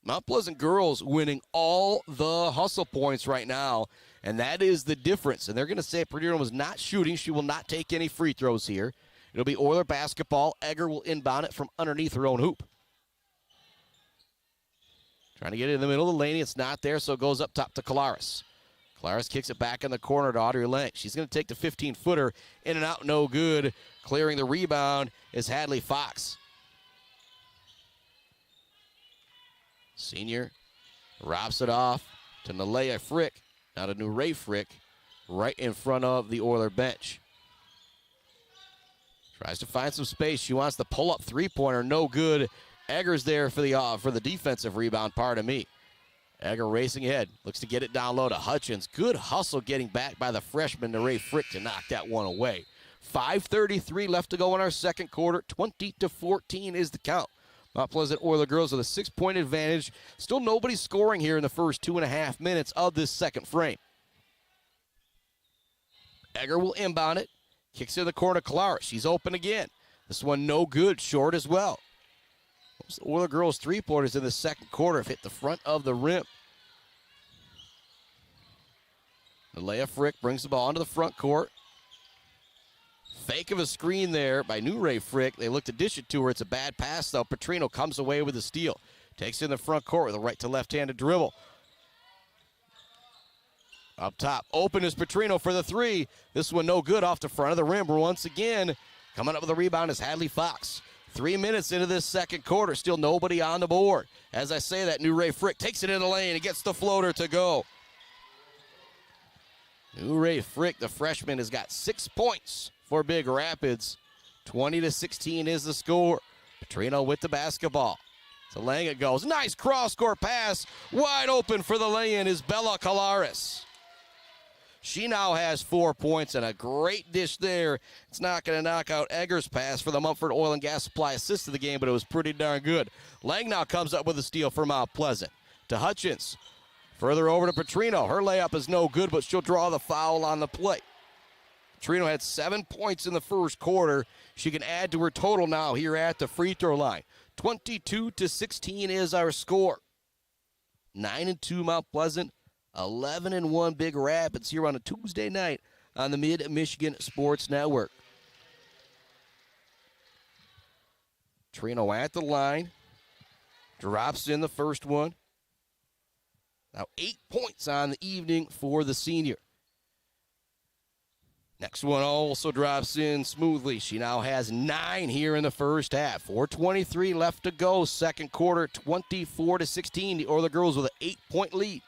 Mount Pleasant girls winning all the hustle points right now, and that is the difference. And they're going to say Petrino was not shooting. She will not take any free throws here. It'll be Oiler basketball. Egger will inbound it from underneath her own hoop. Trying to get it in the middle of the lane. It's not there, so it goes up top to Kolaris. Kolaris kicks it back in the corner to Audrey Lang. She's going to take the 15-footer. In and out, no good. Clearing the rebound is Hadley Fox. Senior robs it off to Nalea Frick. Now to Nure Frick right in front of the Oiler bench. Tries to find some space. She wants the pull-up three-pointer. No good. Egger's there for the defensive rebound, pardon me. Egger racing ahead. Looks to get it down low to Hutchins. Good hustle getting back by the freshman Nure Frick to knock that one away. 5:33 left to go in our second quarter. 20-14 is the count. Mount Pleasant Oiler girls with a 6-point advantage. Still nobody scoring here in the first 2.5 minutes of this second frame. Egger will inbound it. Kicks in the corner, Kolaris. She's open again. This one no good, short as well. The Oiler girls' three-pointers in the second quarter have hit the front of the rim. Alea Frick brings the ball into the front court. Fake of a screen there by New Ray Frick. They look to dish it to her. It's a bad pass, though. Petrino comes away with the steal. Takes it in the front court with a right to left-handed dribble. Up top, open is Petrino for the three. This one no good off the front of the rim. Once again, coming up with a rebound is Hadley Fox. 3 minutes into this second quarter, still nobody on the board. As I say that, New Ray Frick takes it in the lane and gets the floater to go. New Ray Frick, the freshman, has got 6 points for Big Rapids. 20-16 is the score. Petrino with the basketball. So Langa goes. Nice cross-court pass. Wide open for the lay-in is Bella Colares. She now has 4 points and a great dish there. It's not going to knock out Egger's pass for the Mumford Oil and Gas Supply assist of the game, but it was pretty darn good. Lang now comes up with a steal for Mount Pleasant. To Hutchins. Further over to Petrino. Her layup is no good, but she'll draw the foul on the play. Petrino had 7 points in the first quarter. She can add to her total now here at the free throw line. 22-16 is our score. 9-2 Mount Pleasant. 11-1 Big Rapids here on a Tuesday night on the Mid-Michigan Sports Network. Trino at the line. Drops in the first one. Now 8 points on the evening for the senior. Next one also drops in smoothly. She now has 9 here in the first half. 4:23 left to go. Second quarter, 24-16. The Oiler girls with an 8-point lead.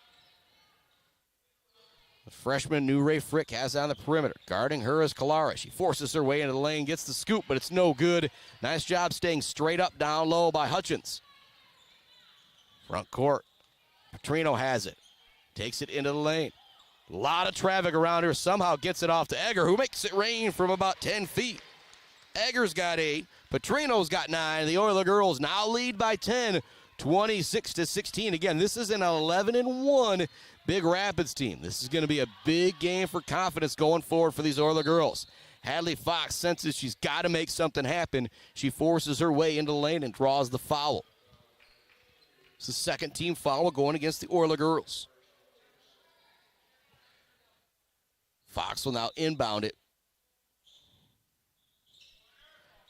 The freshman New Ray Frick has on the perimeter. Guarding her is Kalara. She forces her way into the lane, gets the scoop, but it's no good. Nice job staying straight up down low by Hutchins. Front court. Petrino has it. Takes it into the lane. A lot of traffic around her. Somehow gets it off to Egger, who makes it rain from about 10 feet. Egger's got 8. Petrino's got 9. The Oiler girls now lead by 10. 26-16. Again, this is an 11-1 Big Rapids team. This is going to be a big game for confidence going forward for these Oiler girls. Hadley Fox senses she's got to make something happen. She forces her way into the lane and draws the foul. It's the second team foul going against the Oiler girls. Fox will now inbound it.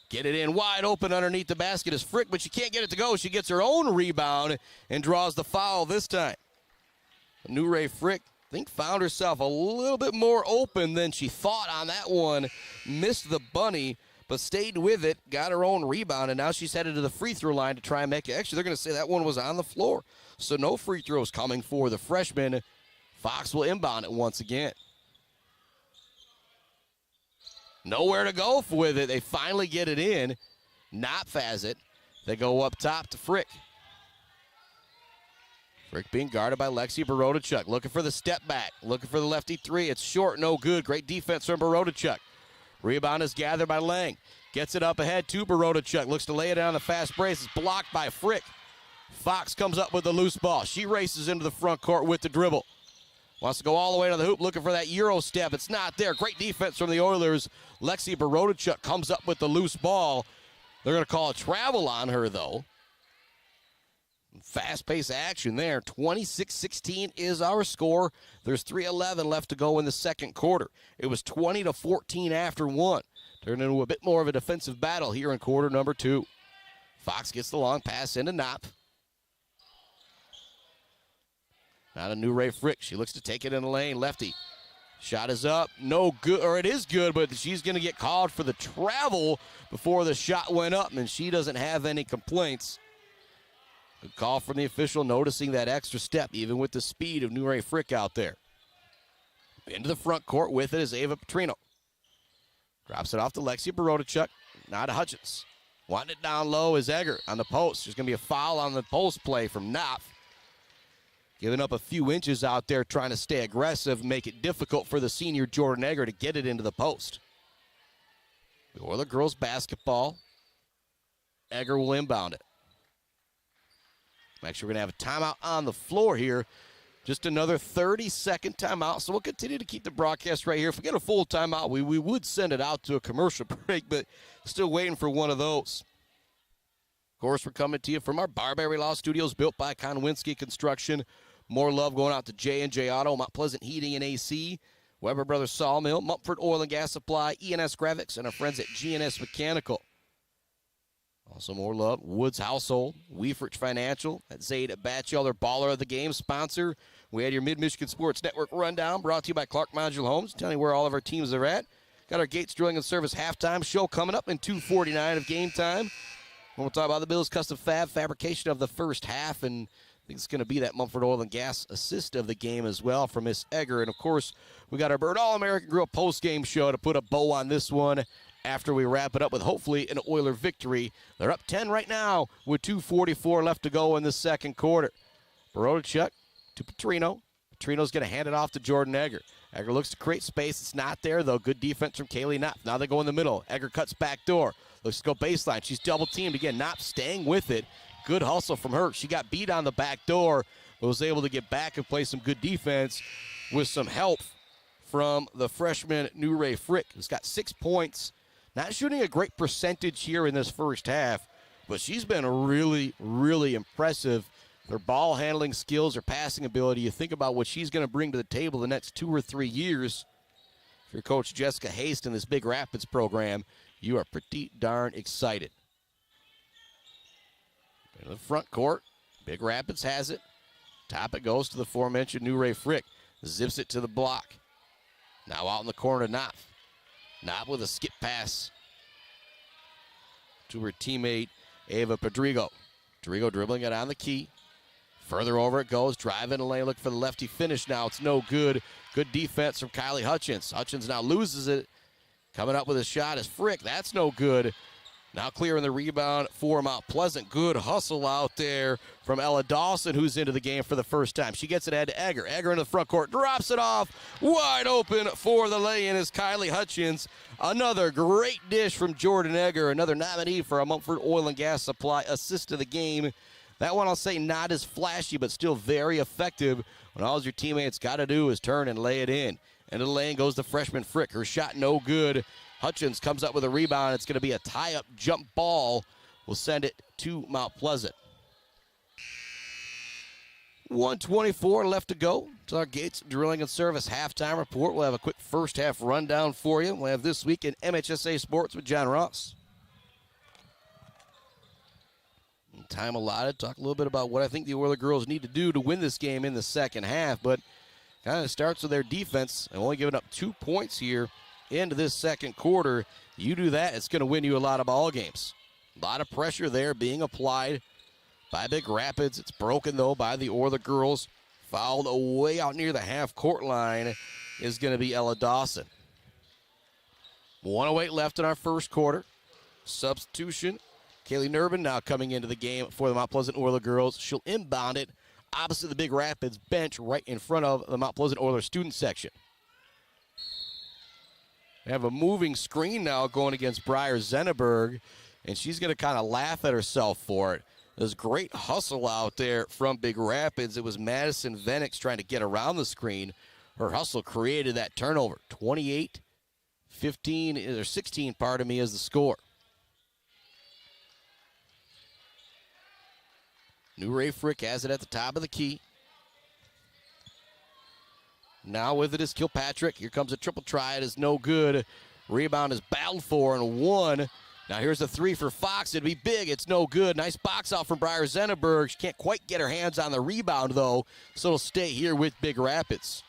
Get it in wide open underneath the basket is Frick, but she can't get it to go. She gets her own rebound and draws the foul this time. New Ray Frick, I think, found herself a little bit more open than she thought on that one. Missed the bunny, but stayed with it, got her own rebound, and now she's headed to the free throw line to try and make it. Actually, they're going to say that one was on the floor. So no free throws coming for the freshman. Fox will inbound it once again. Nowhere to go with it. They finally get it in. Knopf has it. They go up top to Frick. Frick being guarded by Lexi Borodachuk. Looking for the step back. Looking for the lefty three. It's short, no good. Great defense from Borodachuk. Rebound is gathered by Lang. Gets it up ahead to Borodachuk. Looks to lay it down the fast break. It's blocked by Frick. Fox comes up with the loose ball. She races into the front court with the dribble. Wants to go all the way to the hoop, looking for that Euro step. It's not there. Great defense from the Oilers. Lexi Borodachuk comes up with the loose ball. They're going to call a travel on her, though. Fast-paced action there. 26-16 is our score. There's 3:11 left to go in the second quarter. It was 20-14 after one. Turned into a bit more of a defensive battle here in quarter number 2. Fox gets the long pass into Knopf. Now to New Ray Frick. She looks to take it in the lane. Lefty. Shot is up. No good, or it is good, but she's going to get called for the travel before the shot went up, and she doesn't have any complaints. Good call from the official, noticing that extra step, even with the speed of New Ray Frick out there. Into the front court with it is Ava Petrino. Drops it off to Lexi Borodachuk. Now to Hutchins. Wanting it down low is Egger on the post. There's going to be a foul on the post play from Knopf. Giving up a few inches out there, trying to stay aggressive, make it difficult for the senior Jordan Egger to get it into the post. The Oiler girls basketball. Egger will inbound it. Actually, we're going to have a timeout on the floor here. Just another 30-second timeout, so we'll continue to keep the broadcast right here. If we get a full timeout, we would send it out to a commercial break, but still waiting for one of those. course, we're coming to you from our Barberry Law Studios, built by Konwinski Construction. More love going out to J&J Auto, Mount Pleasant Heating and AC, Weber Brothers Sawmill, Mumford Oil and Gas Supply, ENS Graphics, and our friends at GNS Mechanical. Also more love, Woods Household, Weefrich Financial, at Zaid Batchelder, baller of the game sponsor. We had your Mid-Michigan Sports Network rundown brought to you by Clark Modular Homes, telling you where all of our teams are at. Got our Gates Drilling and Service halftime show coming up in 2:49 of game time. We'll talk about the Bills Custom Fab fabrication of the first half, and I think it's going to be that Mumford Oil and Gas assist of the game as well from Miss Egger. And, of course, we got our Bird All-American Grill post-game show to put a bow on this one after we wrap it up with hopefully an Oiler victory. They're up 10 right now with 2:44 left to go in the second quarter. Barodachuk to Petrino. Petrino's going to hand it off to Jordan Egger. Egger looks to create space. It's not there, though. Good defense from Kaylee Knopf. Now they go in the middle. Egger cuts back door. Looks to go baseline. She's double-teamed. Again, Knopf staying with it. Good hustle from her. She got beat on the back door, but was able to get back and play some good defense with some help from the freshman New Ray Frick, who's got 6 points. Not shooting a great percentage here in this first half, but she's been really, really impressive. Her ball handling skills, her passing ability. You think about what she's going to bring to the table the next 2 or 3 years. If you're Coach Jessica Haste in this Big Rapids program, you are pretty darn excited. In the front court, Big Rapids has it. Top it goes to the aforementioned New Ray Frick. Zips it to the block. Now out in the corner to Knopf. Knopf with a skip pass to her teammate, Ava Pedrigo. Pedrigo dribbling it on the key. Further over it goes. Drive in the lane. Look for the lefty finish now. It's no good. Good defense from Kylie Hutchins. Hutchins now loses it. Coming up with a shot is Frick. That's no good. Now clearing the rebound for Mount Pleasant. Good hustle out there from Ella Dawson, who's into the game for the first time. She gets it ahead to Egger. Egger in the front court. Drops it off. Wide open for the lay-in is Kylie Hutchins. Another great dish from Jordan Egger. Another nominee for a Mumford Oil and Gas Supply assist of the game. That one I'll say not as flashy, but still very effective when all your teammates got to do is turn and lay it in. Into the lane goes the freshman Frick. Her shot no good. Hutchins comes up with a rebound. It's going to be a tie-up jump ball. We'll send it to Mount Pleasant. 1:24 left to go. It's our Gates Drilling and Service halftime report. We'll have a quick first half rundown for you. We'll have This Week in MHSA Sports with John Ross. Time allotted. Talk a little bit about what I think the Oiler girls need to do to win this game in the second half, but kind of starts with their defense. They've only given up 2 points here into this second quarter. You do that, it's going to win you a lot of ball games. A lot of pressure there being applied by Big Rapids. It's broken, though, by the Oiler girls. Fouled away out near the half-court line is going to be Ella Dawson. 1:08 left in our first quarter. Substitution. Kaylee Nurbin now coming into the game for the Mount Pleasant Oiler girls. She'll inbound it opposite the Big Rapids bench right in front of the Mount Pleasant Oiler student section. They have a moving screen now going against Briar Zenneberg, and she's going to kind of laugh at herself for it. There's great hustle out there from Big Rapids. It was Madison Venix trying to get around the screen. Her hustle created that turnover. 28-16, is the score. New Ray Frick has it at the top of the key. Now with it is Kilpatrick. Here comes a triple try. It is no good. Rebound is battled for and won. Now here's a three for Fox. It'd be big. It's no good. Nice box out from Briar Zenneberg. She can't quite get her hands on the rebound, though, so it'll stay here with Big Rapids.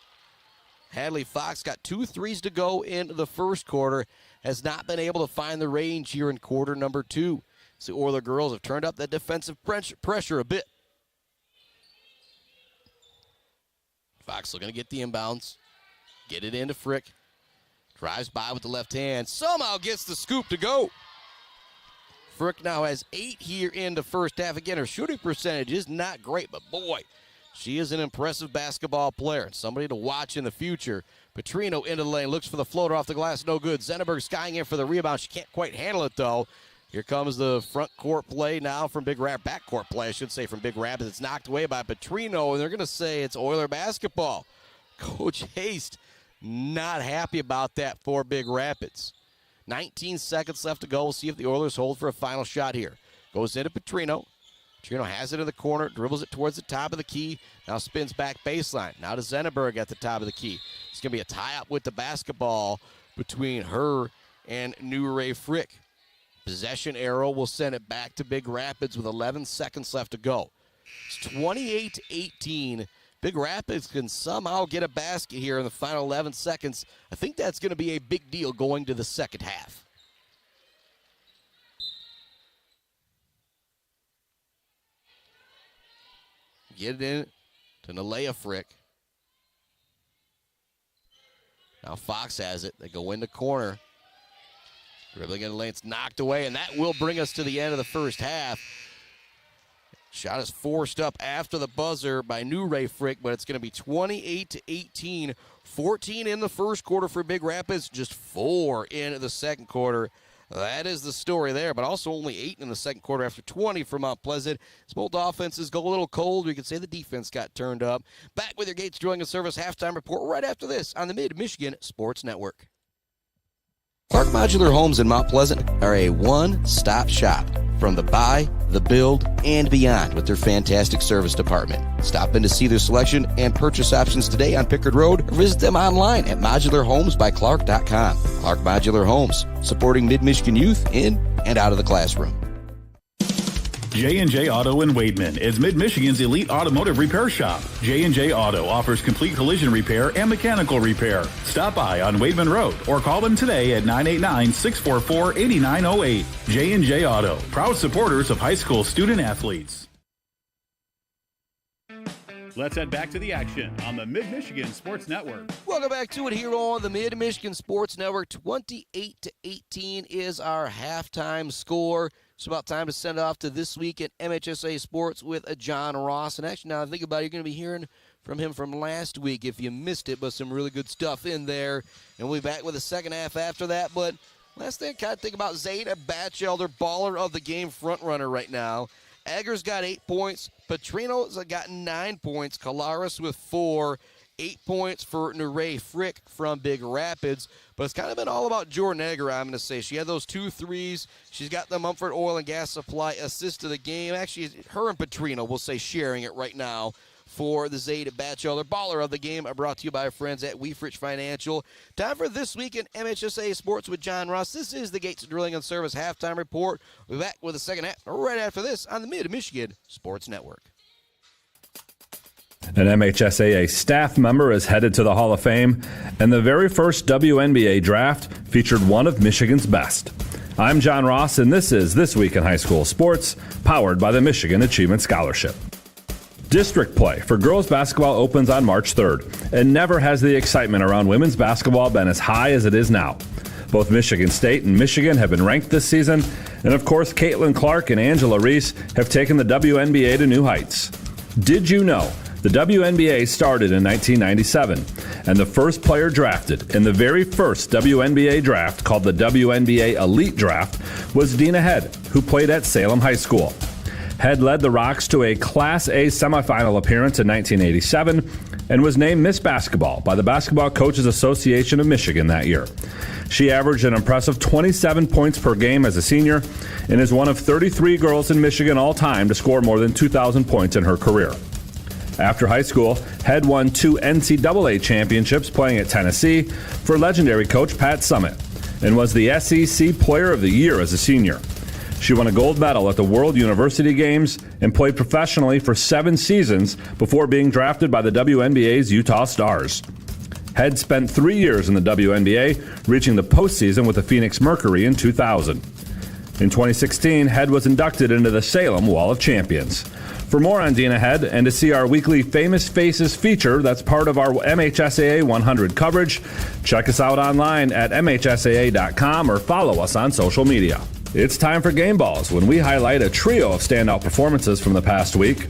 Hadley Fox got 2 threes to go in the first quarter. Has not been able to find the range here in quarter number 2. So the Oiler girls have turned up that defensive pressure a bit. Fox looking to get the inbounds. Get it into Frick. Drives by with the left hand. Somehow gets the scoop to go. Frick now has 8 here in the first half. Again, her shooting percentage is not great, but boy, she is an impressive basketball player and somebody to watch in the future. Petrino into the lane. Looks for the floater off the glass. No good. Zenneberg skying in for the rebound. She can't quite handle it, though. Here comes the front court play now from Big Rapids. Back court play, I should say, from Big Rapids. It's knocked away by Petrino, and they're going to say it's Oiler basketball. Coach Haste not happy about that for Big Rapids. 19 seconds left to go. We'll see if the Oilers hold for a final shot here. Goes into Petrino. Petrino has it in the corner, dribbles it towards the top of the key, now spins back baseline. Now to Zenneberg at the top of the key. It's going to be a tie-up with the basketball between her and New Ray Frick. Possession arrow will send it back to Big Rapids with 11 seconds left to go. It's 28-18. Big Rapids can somehow get a basket here in the final 11 seconds. I think that's going to be a big deal going to the second half. Get it in to Nalea Frick. Now Fox has it. They go in the corner. Dribbling in the lane, it's knocked away, and that will bring us to the end of the first half. Shot is forced up after the buzzer by New Ray Frick, but it's going to be 28-18. 14 in the first quarter for Big Rapids, just 4 in the second quarter. That is the story there, but also only 8 in the second quarter after 20 for Mount Pleasant. As both offenses go a little cold, we could say the defense got turned up. Back with your Gates Drilling and Service halftime report right after this on the Mid-Michigan Sports Network. Clark Modular Homes in Mount Pleasant are a one-stop shop from the buy, the build, and beyond with their fantastic service department. Stop in to see their selection and purchase options today on Pickard Road or visit them online at modularhomesbyclark.com. Clark Modular Homes, supporting Mid-Michigan youth in and out of the classroom. J&J Auto in Wademan is Mid-Michigan's elite automotive repair shop. J&J Auto offers complete collision repair and mechanical repair. Stop by on Wademan Road or call them today at 989-644-8908. J&J Auto, proud supporters of high school student athletes. Let's head back to the action on the Mid-Michigan Sports Network. Welcome back to it here on the Mid-Michigan Sports Network. 28-18 is our halftime score. It's about time to send off to This Week at MHSA Sports with John Ross. And actually, now I think about it, you're going to be hearing from him from last week if you missed it, but some really good stuff in there. And we'll be back with the second half after that. But last thing I kind of think about, Zayda Batchelder, baller of the game, front runner right now. Eggers got 8 points. Petrino's got 9 points. Colares with 4. 8 points for Neray Frick from Big Rapids. But it's kind of been all about Jordan Egger, I'm going to say. She had those 2 threes. She's got the Mumford Oil and Gas Supply assist of the game. Actually, her and Petrino will say sharing it right now for the Zayda Batchelder baller of the game, brought to you by our friends at Weefrich Financial. Time for This Week in MHSA Sports with John Ross. This is the Gates Drilling and Service halftime report. We'll be back with the second half right after this on the Mid-Michigan Sports Network. An MHSAA staff member is headed to the Hall of Fame, and the very first WNBA draft featured one of Michigan's best. I'm John Ross, and this is This Week in High School Sports, powered by the Michigan Achievement Scholarship. District play for girls basketball opens on March 3rd, and never has the excitement around women's basketball been as high as it is now. Both Michigan State and Michigan have been ranked this season, and of course, Caitlin Clark and Angela Reese have taken the WNBA to new heights. Did you know the WNBA started in 1997, and the first player drafted in the very first WNBA draft, called the WNBA Elite Draft, was Dina Head, who played at Salem High School. Head led the Rocks to a Class A semifinal appearance in 1987 and was named Miss Basketball by the Basketball Coaches Association of Michigan that year. She averaged an impressive 27 points per game as a senior and is one of 33 girls in Michigan all time to score more than 2,000 points in her career. After high school, Head won 2 NCAA championships playing at Tennessee for legendary coach Pat Summitt and was the SEC Player of the Year as a senior. She won a gold medal at the World University Games and played professionally for 7 seasons before being drafted by the WNBA's Utah Stars. Head spent 3 years in the WNBA, reaching the postseason with the Phoenix Mercury in 2000. In 2016, Head was inducted into the Salem Wall of Champions. For more on Dina Head and to see our weekly Famous Faces feature that's part of our MHSAA 100 coverage, check us out online at MHSAA.com or follow us on social media. It's time for Game Balls, when we highlight a trio of standout performances from the past week.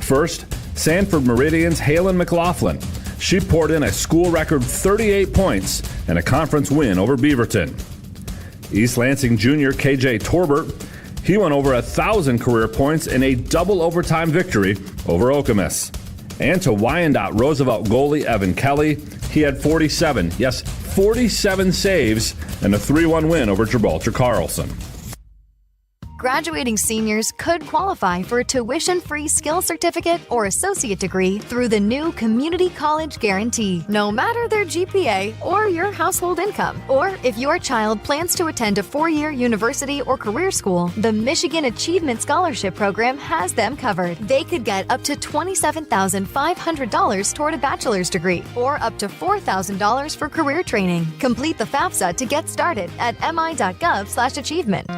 First, Sanford Meridian's Halen McLaughlin. She poured in a school record 38 points and a conference win over Beaverton. East Lansing junior KJ Torbert. He won over 1,000 career points in a double overtime victory over Okemos. And to Wyandotte Roosevelt goalie Evan Kelly, he had 47 saves and a 3-1 win over Gibraltar Carlson. Graduating seniors could qualify for a tuition-free skills certificate or associate degree through the new Community College Guarantee, no matter their GPA or your household income. Or if your child plans to attend a 4-year university or career school, the Michigan Achievement Scholarship Program has them covered. They could get up to $27,500 toward a bachelor's degree or up to $4,000 for career training. Complete the FAFSA to get started at mi.gov/achievement.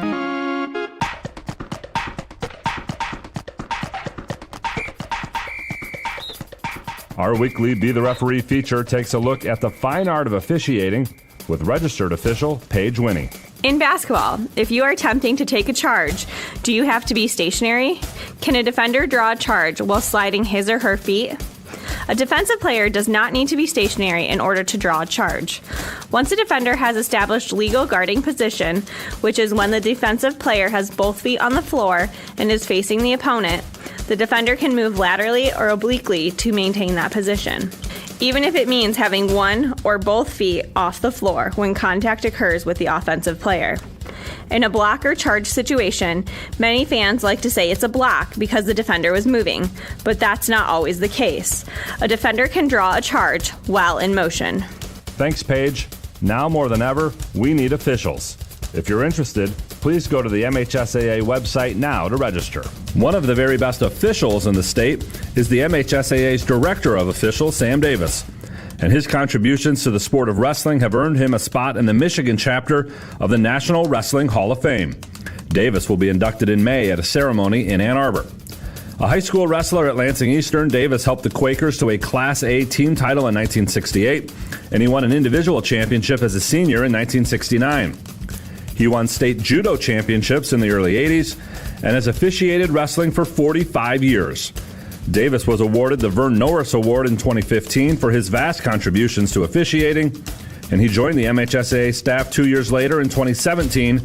Our weekly Be the Referee feature takes a look at the fine art of officiating with registered official Paige Winnie. In basketball, if you are attempting to take a charge, do you have to be stationary? Can a defender draw a charge while sliding his or her feet? A defensive player does not need to be stationary in order to draw a charge. Once a defender has established legal guarding position, which is when the defensive player has both feet on the floor and is facing the opponent, the defender can move laterally or obliquely to maintain that position, even if it means having one or both feet off the floor when contact occurs with the offensive player. In a block or charge situation, many fans like to say it's a block because the defender was moving, but that's not always the case. A defender can draw a charge while in motion. Thanks, Paige. Now more than ever, we need officials. If you're interested, please go to the MHSAA website now to register. One of the very best officials in the state is the MHSAA's Director of Officials, Sam Davis. And his contributions to the sport of wrestling have earned him a spot in the Michigan chapter of the National Wrestling Hall of Fame. Davis will be inducted in May at a ceremony in Ann Arbor. A high school wrestler at Lansing Eastern, Davis helped the Quakers to a Class A team title in 1968, and he won an individual championship as a senior in 1969. He won state judo championships in the early 80s and has officiated wrestling for 45 years. Davis was awarded the Vern Norris Award in 2015 for his vast contributions to officiating, and he joined the MHSAA staff 2 years later in 2017,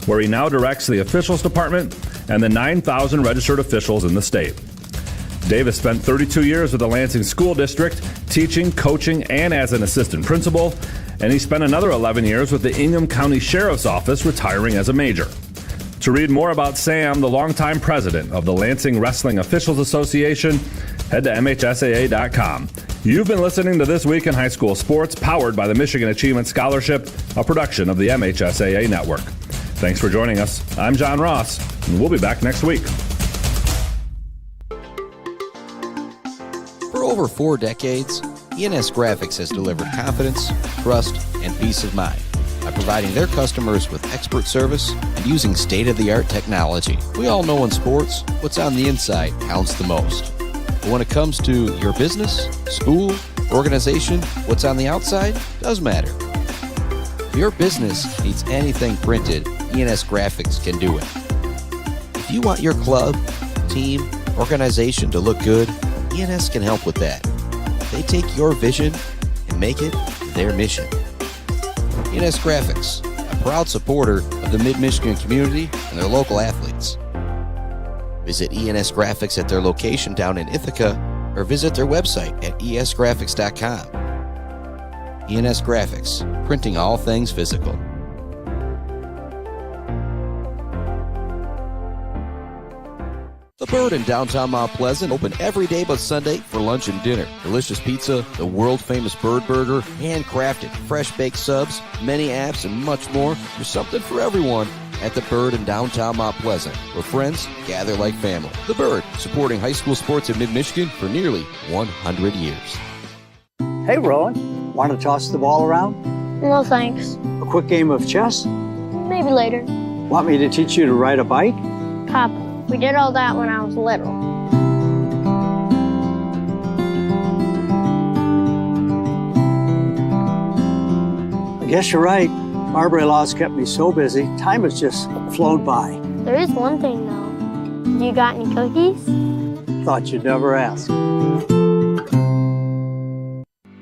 where he now directs the officials department and the 9,000 registered officials in the state. Davis spent 32 years with the Lansing School District, teaching, coaching, and as an assistant principal, and he spent another 11 years with the Ingham County Sheriff's Office, retiring as a major. To read more about Sam, the longtime president of the Lansing Wrestling Officials Association, head to MHSAA.com. You've been listening to This Week in High School Sports, powered by the Michigan Achievement Scholarship, a production of the MHSAA Network. Thanks for joining us. I'm John Ross, and we'll be back next week. For over 4 decades, ENS Graphics has delivered confidence, trust, and peace of mind by providing their customers with expert service and using state-of-the-art technology. We all know in sports, what's on the inside counts the most. But when it comes to your business, school, organization, what's on the outside does matter. If your business needs anything printed, ENS Graphics can do it. If you want your club, team, organization to look good, ENS can help with that. They take your vision and make it their mission. ENS Graphics, a proud supporter of the Mid-Michigan community and their local athletes. Visit ENS Graphics at their location down in Ithaca or visit their website at esgraphics.com. ENS Graphics, printing all things physical. The Bird in downtown Mount Pleasant, open every day but Sunday for lunch and dinner. Delicious pizza, the world-famous Bird Burger, handcrafted, fresh-baked subs, many apps, and much more. There's something for everyone at The Bird in downtown Mount Pleasant, where friends gather like family. The Bird, supporting high school sports in mid-Michigan for nearly 100 years. Hey, Rowan. Want to toss the ball around? No, thanks. A quick game of chess? Maybe later. Want me to teach you to ride a bike? Papa, we did all that when I was little. I guess you're right. Marbury Law's kept me so busy, time has just flown by. There is one thing, though. You got any cookies? Thought you'd never ask.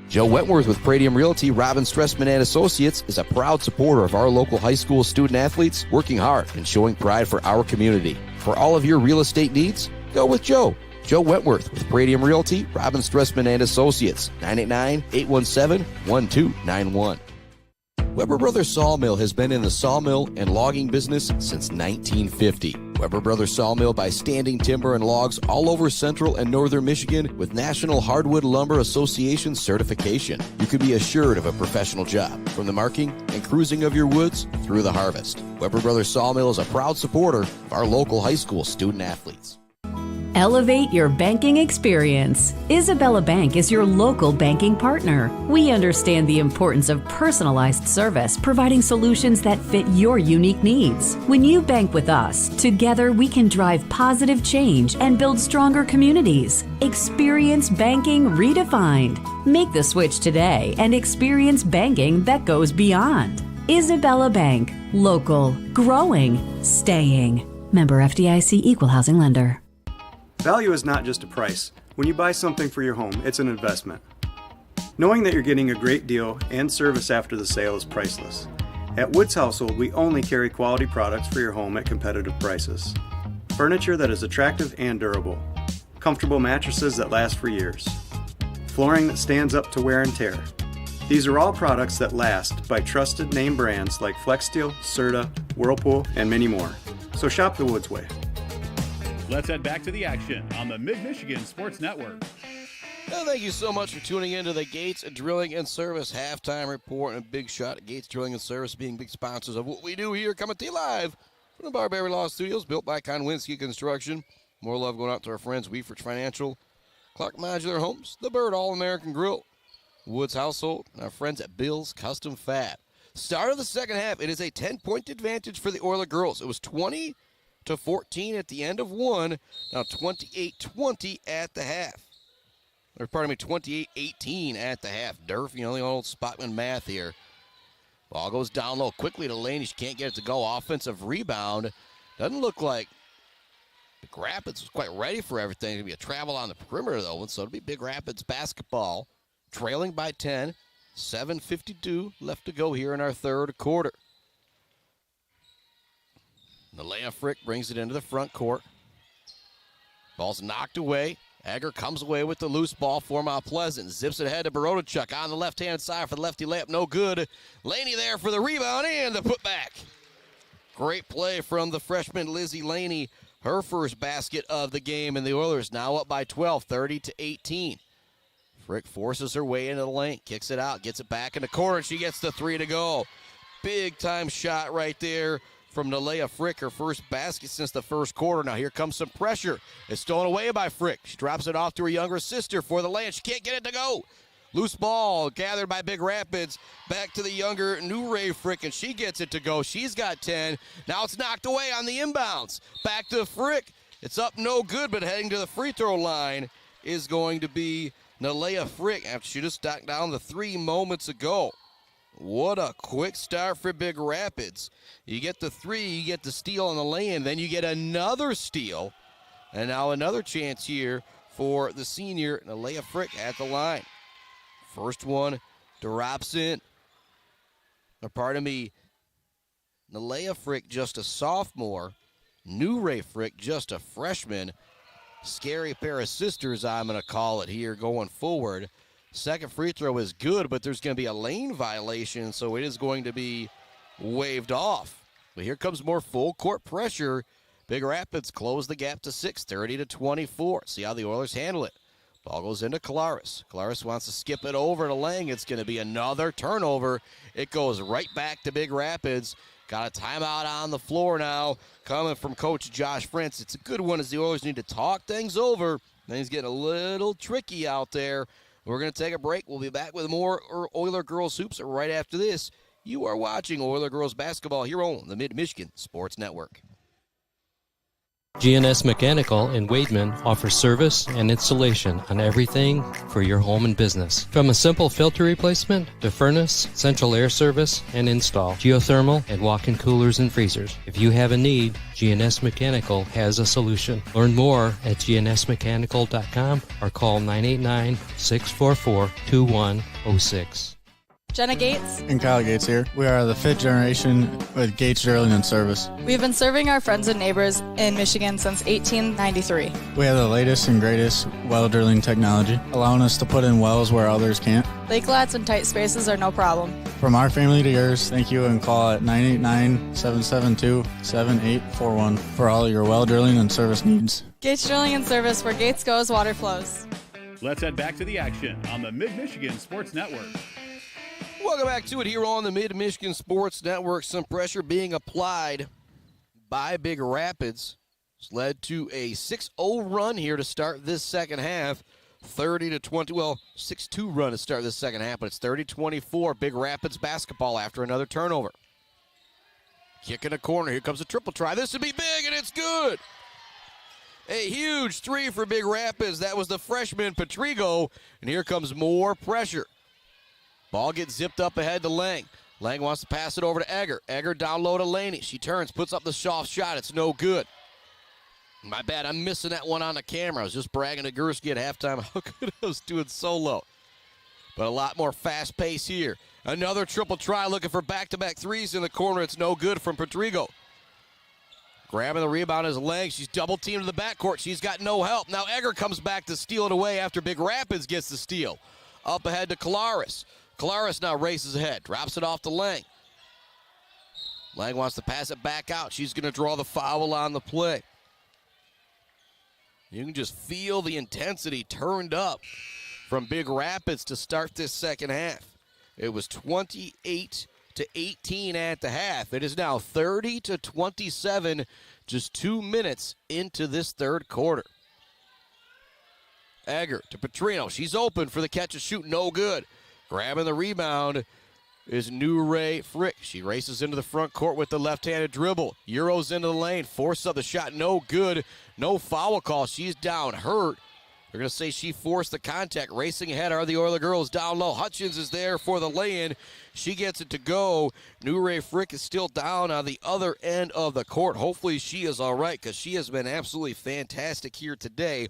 Joe Wentworth with Pradium Realty, Robin Stressman and Associates is a proud supporter of our local high school student athletes, working hard and showing pride for our community. For all of your real estate needs, go with Joe. Joe Wentworth with Pradium Realty, Robin Stressman and Associates, 989-817-1291. Weber Brothers Sawmill has been in the sawmill and logging business since 1950. Weber Brothers Sawmill buys standing timber and logs all over central and northern Michigan with National Hardwood Lumber Association certification. You can be assured of a professional job, from the marking and cruising of your woods through the harvest. Weber Brothers Sawmill is a proud supporter of our local high school student athletes. Elevate your banking experience. Isabella Bank is your local banking partner. We understand the importance of personalized service, providing solutions that fit your unique needs. When you bank with us, together we can drive positive change and build stronger communities. Experience banking redefined. Make the switch today and experience banking that goes beyond. Isabella Bank. Local. Growing. Staying. Member FDIC Equal Housing Lender. Value is not just a price. When you buy something for your home, it's an investment. Knowing that you're getting a great deal and service after the sale is priceless. At Woods Household, we only carry quality products for your home at competitive prices. Furniture that is attractive and durable. Comfortable mattresses that last for years. Flooring that stands up to wear and tear. These are all products that last by trusted name brands like FlexSteel, Serta, Whirlpool, and many more. So shop the Woods way. Let's head back to the action on the Mid-Michigan Sports Network. Well, thank you so much for tuning in to the Gates Drilling and Service Halftime Report. And a big shot at Gates Drilling and Service being big sponsors of what we do here, coming to you live from the Barbary Law Studios, built by Konwinski Construction. More love going out to our friends, Weefridge Financial, Clark Modular Homes, The Bird All-American Grill, Woods Household, and our friends at Bill's Custom Fab. Start of the second half, it is a 10-point advantage for the Oiler girls. It was 20-14 at the end of one. Now 28-20 at the half. Or pardon me, 28-18 at the half. Durf, the old Spotman math here. Ball goes down low quickly to Laney. She can't get it to go. Offensive rebound. Doesn't look like Big Rapids was quite ready for everything. It'll be a travel on the perimeter, though. So it'll be Big Rapids basketball. Trailing by 10. 7:52 left to go here in our third quarter. Nalea Frick brings it into the front court. Ball's knocked away. Egger comes away with the loose ball for Mount Pleasant. Zips it ahead to Borodachuk on the left-hand side for the lefty layup. No good. Laney there for the rebound and the putback. Great play from the freshman Lizzie Laney. Her first basket of the game, and the Oilers now up by 12, 30-18. Frick forces her way into the lane, kicks it out, gets it back in the corner, and she gets the three to go. Big-time shot right there from Nalea Frick, her first basket since the first quarter. Now here comes some pressure. It's stolen away by Frick. She drops it off to her younger sister for the lay, and she can't get it to go. Loose ball gathered by Big Rapids. Back to the younger New Ray Frick, and she gets it to go. She's got 10. Now it's knocked away on the inbounds. Back to Frick. It's up no good, but heading to the free throw line is going to be Nalea Frick after she just knocked down the 3 moments ago. What a quick start for Big Rapids. You get the 3, you get the steal on the lane, then you get another steal. And now another chance here for the senior, Nalea Frick, at the line. First one drops in. Or pardon me, Nalea Frick, just a sophomore. New Ray Frick, just a freshman. Scary pair of sisters, I'm going to call it here going forward. Second free throw is good, but there's going to be a lane violation, so it is going to be waved off. But here comes more full court pressure. Big Rapids close the gap to 6, 30-24. See how the Oilers handle it. Ball goes into Kolaris. Kolaris wants to skip it over to Lang. It's going to be another turnover. It goes right back to Big Rapids. Got a timeout on the floor now coming from Coach Josh Frantz. It's a good one as the Oilers need to talk things over. Things getting a little tricky out there. We're going to take a break. We'll be back with more Oiler Girls Hoops right after this. You are watching Oiler Girls Basketball here on the Mid-Michigan Sports Network. GNS Mechanical in Wademan offers service and installation on everything for your home and business. From a simple filter replacement to furnace, central air service, and install, geothermal, and walk-in coolers and freezers. If you have a need, GNS Mechanical has a solution. Learn more at gnsmechanical.com or call 989-644-2106. Jenna Gates. And Kyle Gates here. We are the 5th generation with Gates Drilling and Service. We've been serving our friends and neighbors in Michigan since 1893. We have the latest and greatest well drilling technology, allowing us to put in wells where others can't. Lake lots and tight spaces are no problem. From our family to yours, thank you, and call at 989-772-7841 for all your well drilling and service needs. Gates Drilling and Service, where Gates goes, water flows. Let's head back to the action on the Mid-Michigan Sports Network. Welcome back to it here on the Mid-Michigan Sports Network. Some pressure being applied by Big Rapids. It's led to a 6-0 run here to start this second half. 30-20, well, 6-2 run to start this second half, but it's 30-24 Big Rapids basketball after another turnover. Kick in the corner. Here comes a triple try. This would be big, and it's good. A huge three for Big Rapids. That was the freshman Patrigo, and here comes more pressure. Ball gets zipped up ahead to Lang. Lang wants to pass it over to Egger. Egger down low to Laney. She turns, puts up the soft shot. It's no good. My bad, I'm missing that one on the camera. I was just bragging to Gursky at halftime how good I was doing solo. But a lot more fast pace here. Another triple try looking for back-to-back threes in the corner. It's no good from Patrigo. Grabbing the rebound is Lang. She's double-teamed to the backcourt. She's got no help. Now Egger comes back to steal it away after Big Rapids gets the steal. Up ahead to Kolaris. Kolaris now races ahead, drops it off to Lang. Lang wants to pass it back out. She's going to draw the foul on the play. You can just feel the intensity turned up from Big Rapids to start this second half. It was 28-18 at the half. It is now 30-27, just 2 minutes into this third quarter. Egger to Petrino. She's open for the catch and shoot, no good. Grabbing the rebound is Newray Frick. She races into the front court with the left-handed dribble. Euros into the lane, forces up the shot, no good. No foul call. She's down hurt. They're going to say she forced the contact. Racing ahead are the Oiler girls down low. Hutchins is there for the lay-in. She gets it to go. Newray Frick is still down on the other end of the court. Hopefully she is all right because she has been absolutely fantastic here today.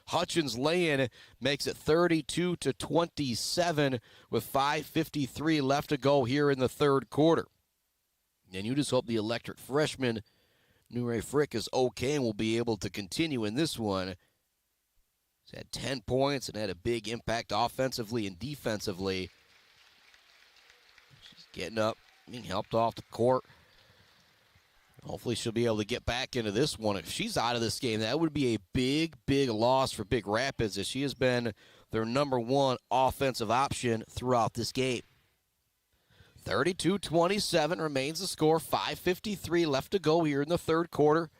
Hutchins lay-in makes it 32-27 with 5:53 left to go here in the third quarter. And you just hope the electric freshman, Newray Frick, is okay and will be able to continue in this one. He's had 10 points and had a big impact offensively and defensively. She's getting up, being helped off the court. Hopefully she'll be able to get back into this one. If she's out of this game, that would be a big, big loss for Big Rapids, as she has been their number one offensive option throughout this game. 32-27 remains the score. 5:53 left to go here in the third quarter.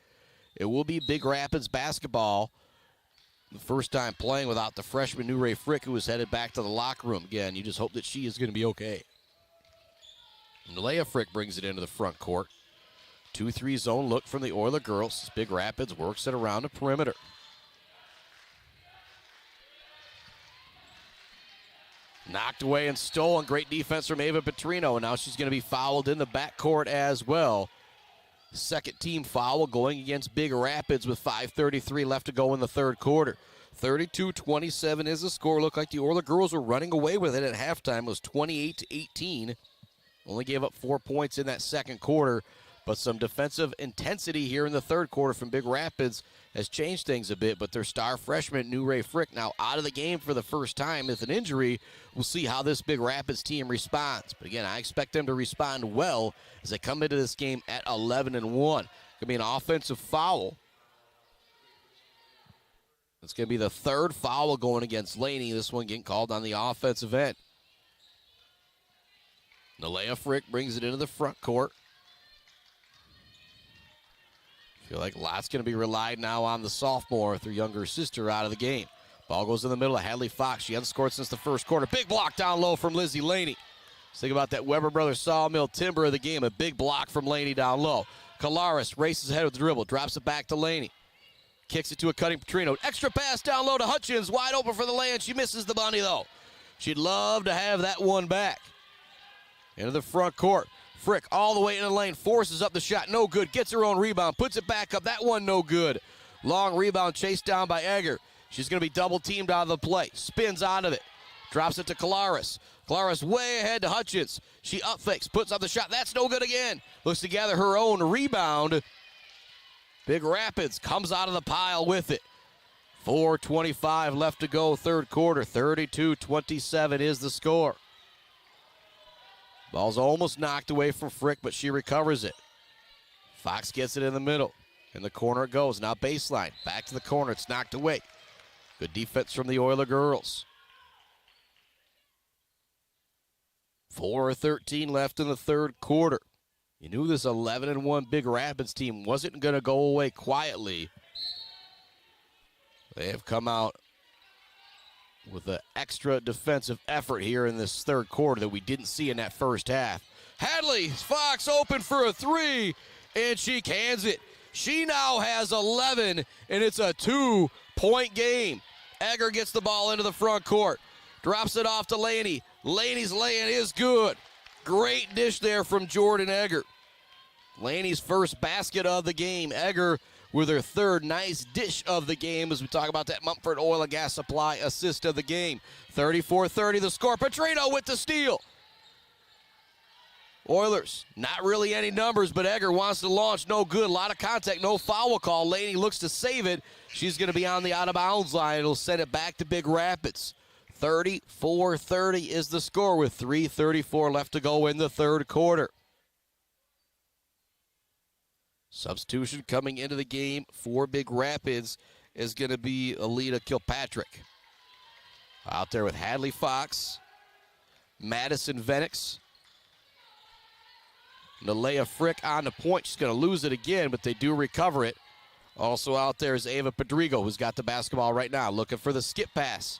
It will be Big Rapids basketball. The first time playing without the freshman Newray Frick, who is headed back to the locker room. Again, you just hope that she is going to be okay. Nalea Frick brings it into the front court. 2-3 zone look from the Oiler girls. Big Rapids works it around the perimeter. Knocked away and stolen. Great defense from Ava Petrino. And now she's going to be fouled in the backcourt as well. Second team foul going against Big Rapids with 5:33 left to go in the third quarter. 32-27 is the score. Looked like the Oiler girls were running away with it at halftime. It was 28-18. Only gave up 4 points in that second quarter. But some defensive intensity here in the third quarter from Big Rapids has changed things a bit. But their star freshman, Newray Frick, now out of the game for the first time with an injury. We'll see how this Big Rapids team responds. But again, I expect them to respond well as they come into this game at 11-1. Going to be an offensive foul. It's going to be the third foul going against Laney. This one getting called on the offensive end. Nalea Frick brings it into the front court. Feel like a lot's going to be relied now on the sophomore with her younger sister out of the game. Ball goes in the middle of Hadley Fox. She hasn't scored since the first quarter. Big block down low from Lizzie Laney. Let's think about that Weber Brothers Sawmill timber of the game. A big block from Laney down low. Kolaris races ahead with the dribble. Drops it back to Laney. Kicks it to a cutting Petrino. Extra pass down low to Hutchins. Wide open for the lay, and she misses the bunny, though. She'd love to have that one back. Into the front court. Frick all the way in the lane, forces up the shot, no good, gets her own rebound, puts it back up, that one no good. Long rebound chased down by Egger. She's going to be double-teamed out of the play, spins out of it, drops it to Kolaris. Claris way ahead to Hutchins. She up fakes, puts up the shot. That's no good again. Looks to gather her own rebound. Big Rapids comes out of the pile with it. 4:25 left to go, third quarter. 32-27 is the score. Ball's almost knocked away from Frick, but she recovers it. Fox gets it in the middle. In the corner it goes. Now baseline. Back to the corner. It's knocked away. Good defense from the Oiler girls. 4:13 left in the third quarter. You knew this 11-1 Big Rapids team wasn't going to go away quietly. They have come out with an extra defensive effort here in this third quarter that we didn't see in that first half. Hadley, Fox open for a three, and she cans it. She now has 11, and it's a 2-point game. Egger gets the ball into the front court. Drops it off to Laney. Laney's laying is good. Great dish there from Jordan Egger. Laney's first basket of the game. Egger with her third nice dish of the game as we talk about that Mumford Oil and Gas Supply assist of the game. 34-30 the score. Petrino with the steal. Oilers, not really any numbers, but Egger wants to launch. No good. A lot of contact. No foul call. Laney looks to save it. She's going to be on the out-of-bounds line. It'll send it back to Big Rapids. 34-30 is the score with 3:34 left to go in the third quarter. Substitution coming into the game for Big Rapids is going to be Alita Kilpatrick. Out there with Hadley Fox, Madison Venix, Nalea Frick on the point. She's going to lose it again, but they do recover it. Also out there is Ava Pedrigo, who's got the basketball right now, looking for the skip pass.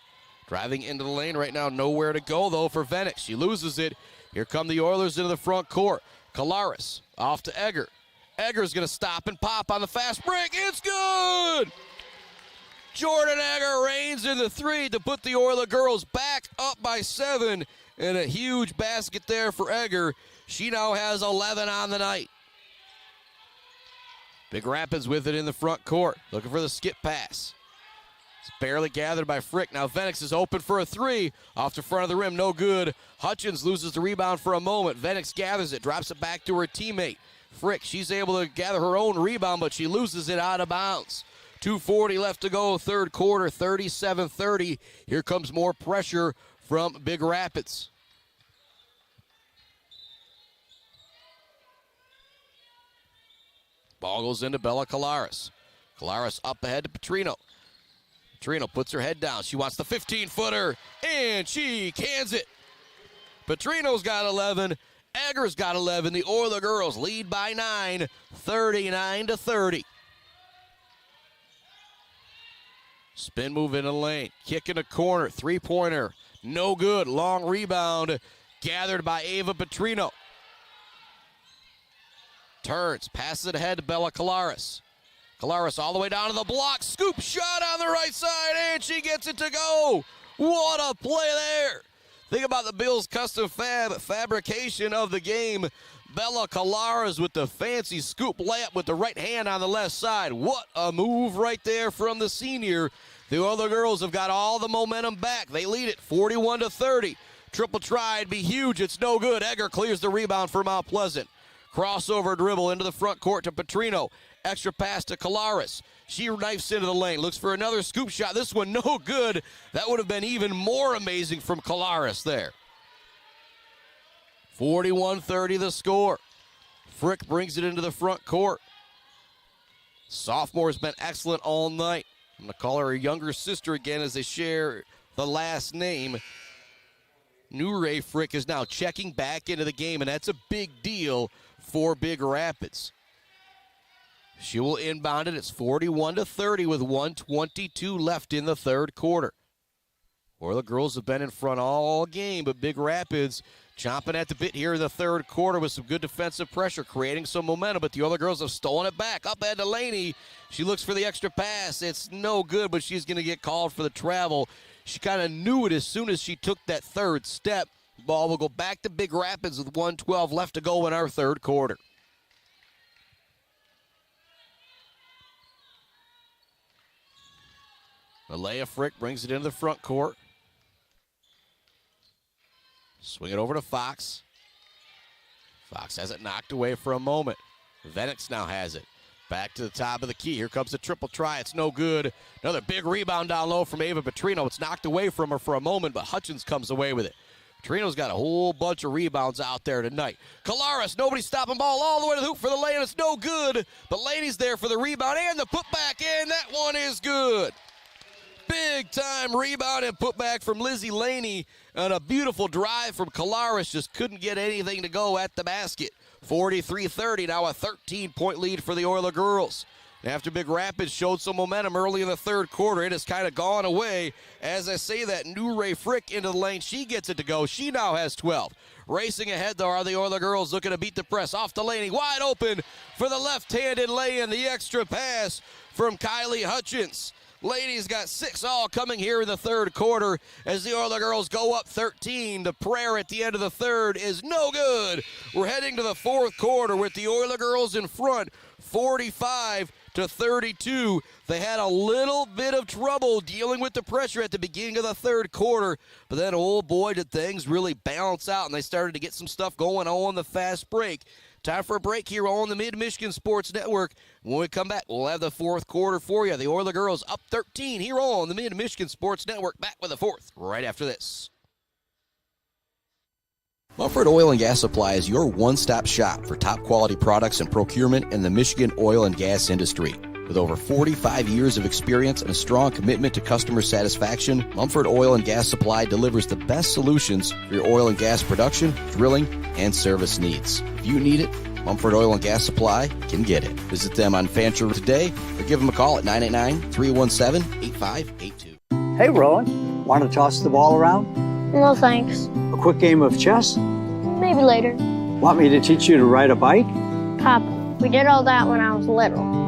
Driving into the lane right now, nowhere to go, though, for Venix. She loses it. Here come the Oilers into the front court. Kalaris off to Egger. Egger's going to stop and pop on the fast break. It's good! Jordan Egger reigns in the three to put the Oiler girls back up by 7. And a huge basket there for Egger. She now has 11 on the night. Big Rapids with it in the front court. Looking for the skip pass. It's barely gathered by Frick. Now Venix is open for a three. Off the front of the rim, no good. Hutchins loses the rebound for a moment. Venix gathers it, drops it back to her teammate. Frick, she's able to gather her own rebound, but she loses it out of bounds. 2:40 left to go, third quarter, 37-30. Here comes more pressure from Big Rapids. Ball goes into Bella Kalaris. Kalaris up ahead to Petrino. Petrino puts her head down. She wants the 15-footer, and she cans it. Petrino's got 11. Egger's got 11. The Oiler girls lead by 9, 39-30. Spin move in the lane. Kick in the corner. Three-pointer. No good. Long rebound gathered by Ava Petrino. Turns. Passes it ahead to Bella Kalaris. Kalaris all the way down to the block. Scoop shot on the right side, and she gets it to go. What a play there. Think about the Bills custom fabrication of the game. Bella Kalaris with the fancy scoop layup with the right hand on the left side. What a move right there from the senior. The other girls have got all the momentum back. They lead it 41-30. Triple try, it'd be huge. It's no good. Egger clears the rebound for Mount Pleasant. Crossover dribble into the front court to Petrino. Extra pass to Kalaris. She knifes into the lane. Looks for another scoop shot. This one no good. That would have been even more amazing from Kalaris there. 41-30 the score. Frick brings it into the front court. Sophomore's been excellent all night. I'm going to call her younger sister again as they share the last name. New Ray Frick is now checking back into the game, and that's a big deal for Big Rapids. She will inbound it. It's 41-30 with 1:22 left in the third quarter. Oiler girls have been in front all game, but Big Rapids chomping at the bit here in the third quarter with some good defensive pressure, creating some momentum, but the other girls have stolen it back. Up ahead to Laney. She looks for the extra pass. It's no good, but she's going to get called for the travel. She kind of knew it as soon as she took that third step. Ball will go back to Big Rapids with 1:12 left to go in our third quarter. Alea Frick brings it into the front court. Swing it over to Fox. Fox has it knocked away for a moment. Venix now has it. Back to the top of the key. Here comes the triple try. It's no good. Another big rebound down low from Ava Petrino. It's knocked away from her for a moment, but Hutchins comes away with it. Petrino's got a whole bunch of rebounds out there tonight. Kolaris, nobody stopping ball all the way to the hoop for the lay, and it's no good. But Laney's there for the rebound and the putback, and that one is good. Big time rebound and putback from Lizzie Laney, and a beautiful drive from Kolaris. Just couldn't get anything to go at the basket. 43-30, now a 13-point lead for the Oiler girls. After Big Rapids showed some momentum early in the third quarter, it has kind of gone away. As I say that, New Ray Frick into the lane. She gets it to go. She now has 12. Racing ahead, though, are the Oiler girls looking to beat the press. Off to Laney, wide open for the left-handed lay-in. The extra pass from Kylie Hutchins. Laney's got 6 all coming here in the third quarter as the Oiler girls go up 13. The prayer at the end of the third is no good. We're heading to the fourth quarter with the Oiler girls in front, 45-32. They had a little bit of trouble dealing with the pressure at the beginning of the third quarter, but then, oh boy, did things really balance out, and they started to get some stuff going on the fast break. Time for a break here on the Mid-Michigan Sports Network. When we come back, we'll have the fourth quarter for you. The Oiler girls up 13 here on the Mid-Michigan Sports Network. Back with the fourth right after this. Mumford Oil and Gas Supply is your one-stop shop for top-quality products and procurement in the Michigan oil and gas industry. With over 45 years of experience and a strong commitment to customer satisfaction, Mumford Oil and Gas Supply delivers the best solutions for your oil and gas production, drilling, and service needs. If you need it, Mumford Oil and Gas Supply can get it. Visit them on Fancher today or give them a call at 989-317-8582. Hey, Rowan, want to toss the ball around? No, thanks. A quick game of chess? Maybe later. Want me to teach you to ride a bike? Papa, we did all that when I was little.